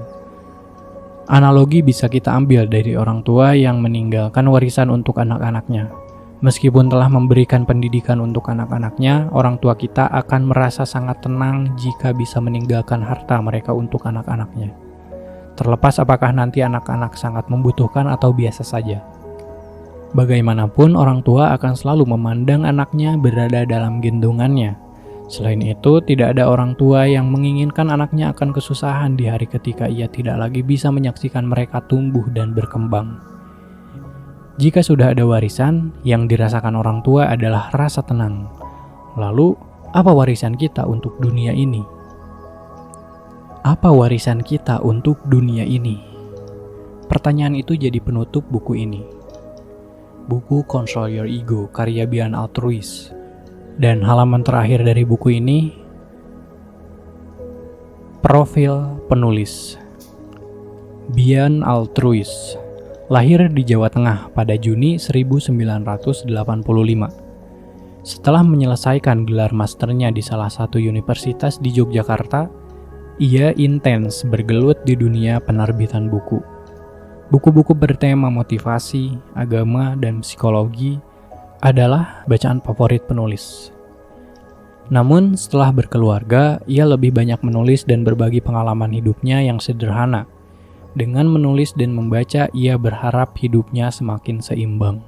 Analogi bisa kita ambil dari orang tua yang meninggalkan warisan untuk anak-anaknya. Meskipun telah memberikan pendidikan untuk anak-anaknya, orang tua kita akan merasa sangat tenang jika bisa meninggalkan harta mereka untuk anak-anaknya. Terlepas apakah nanti anak-anak sangat membutuhkan atau biasa saja. Bagaimanapun, orang tua akan selalu memandang anaknya berada dalam gendongannya. Selain itu, tidak ada orang tua yang menginginkan anaknya akan kesusahan di hari ketika ia tidak lagi bisa menyaksikan mereka tumbuh dan berkembang. Jika sudah ada warisan, yang dirasakan orang tua adalah rasa tenang. Lalu, apa warisan kita untuk dunia ini? Apa warisan kita untuk dunia ini? Pertanyaan itu jadi penutup buku ini. Buku Control Your Ego, karya Bian Altruis. Dan halaman terakhir dari buku ini, profil penulis. Bian Altruis, Lahir di Jawa Tengah pada Juni 1985. Setelah menyelesaikan gelar masternya di salah satu universitas di Yogyakarta, ia intens bergelut di dunia penerbitan buku. Buku-buku bertema motivasi, agama, dan psikologi adalah bacaan favorit penulis. Namun setelah berkeluarga, ia lebih banyak menulis dan berbagi pengalaman hidupnya yang sederhana. Dengan menulis dan membaca, ia berharap hidupnya semakin seimbang.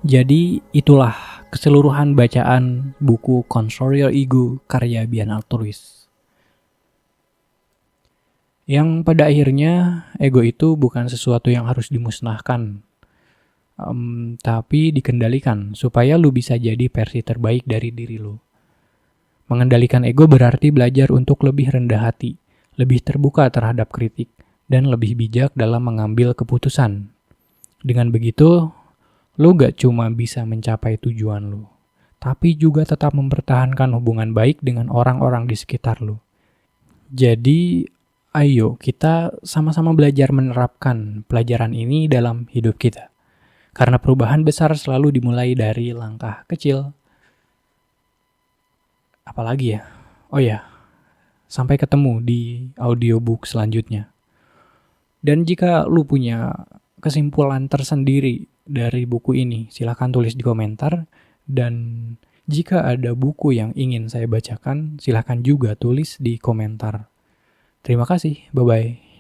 Jadi itulah keseluruhan bacaan buku Control Your Ego karya Bian Altruis. Yang pada akhirnya ego itu bukan sesuatu yang harus dimusnahkan, tapi dikendalikan supaya lu bisa jadi versi terbaik dari diri lu. Mengendalikan ego berarti belajar untuk lebih rendah hati, lebih terbuka terhadap kritik, dan lebih bijak dalam mengambil keputusan. Dengan begitu, lu gak cuma bisa mencapai tujuan lu, tapi juga tetap mempertahankan hubungan baik dengan orang-orang di sekitar lu. Jadi, ayo kita sama-sama belajar menerapkan pelajaran ini dalam hidup kita. Karena perubahan besar selalu dimulai dari langkah kecil. Apalagi ya? Oh ya, sampai ketemu di audiobook selanjutnya. Dan jika lu punya kesimpulan tersendiri dari buku ini, silakan tulis di komentar. Dan jika ada buku yang ingin saya bacakan, silakan juga tulis di komentar. Terima kasih, bye-bye.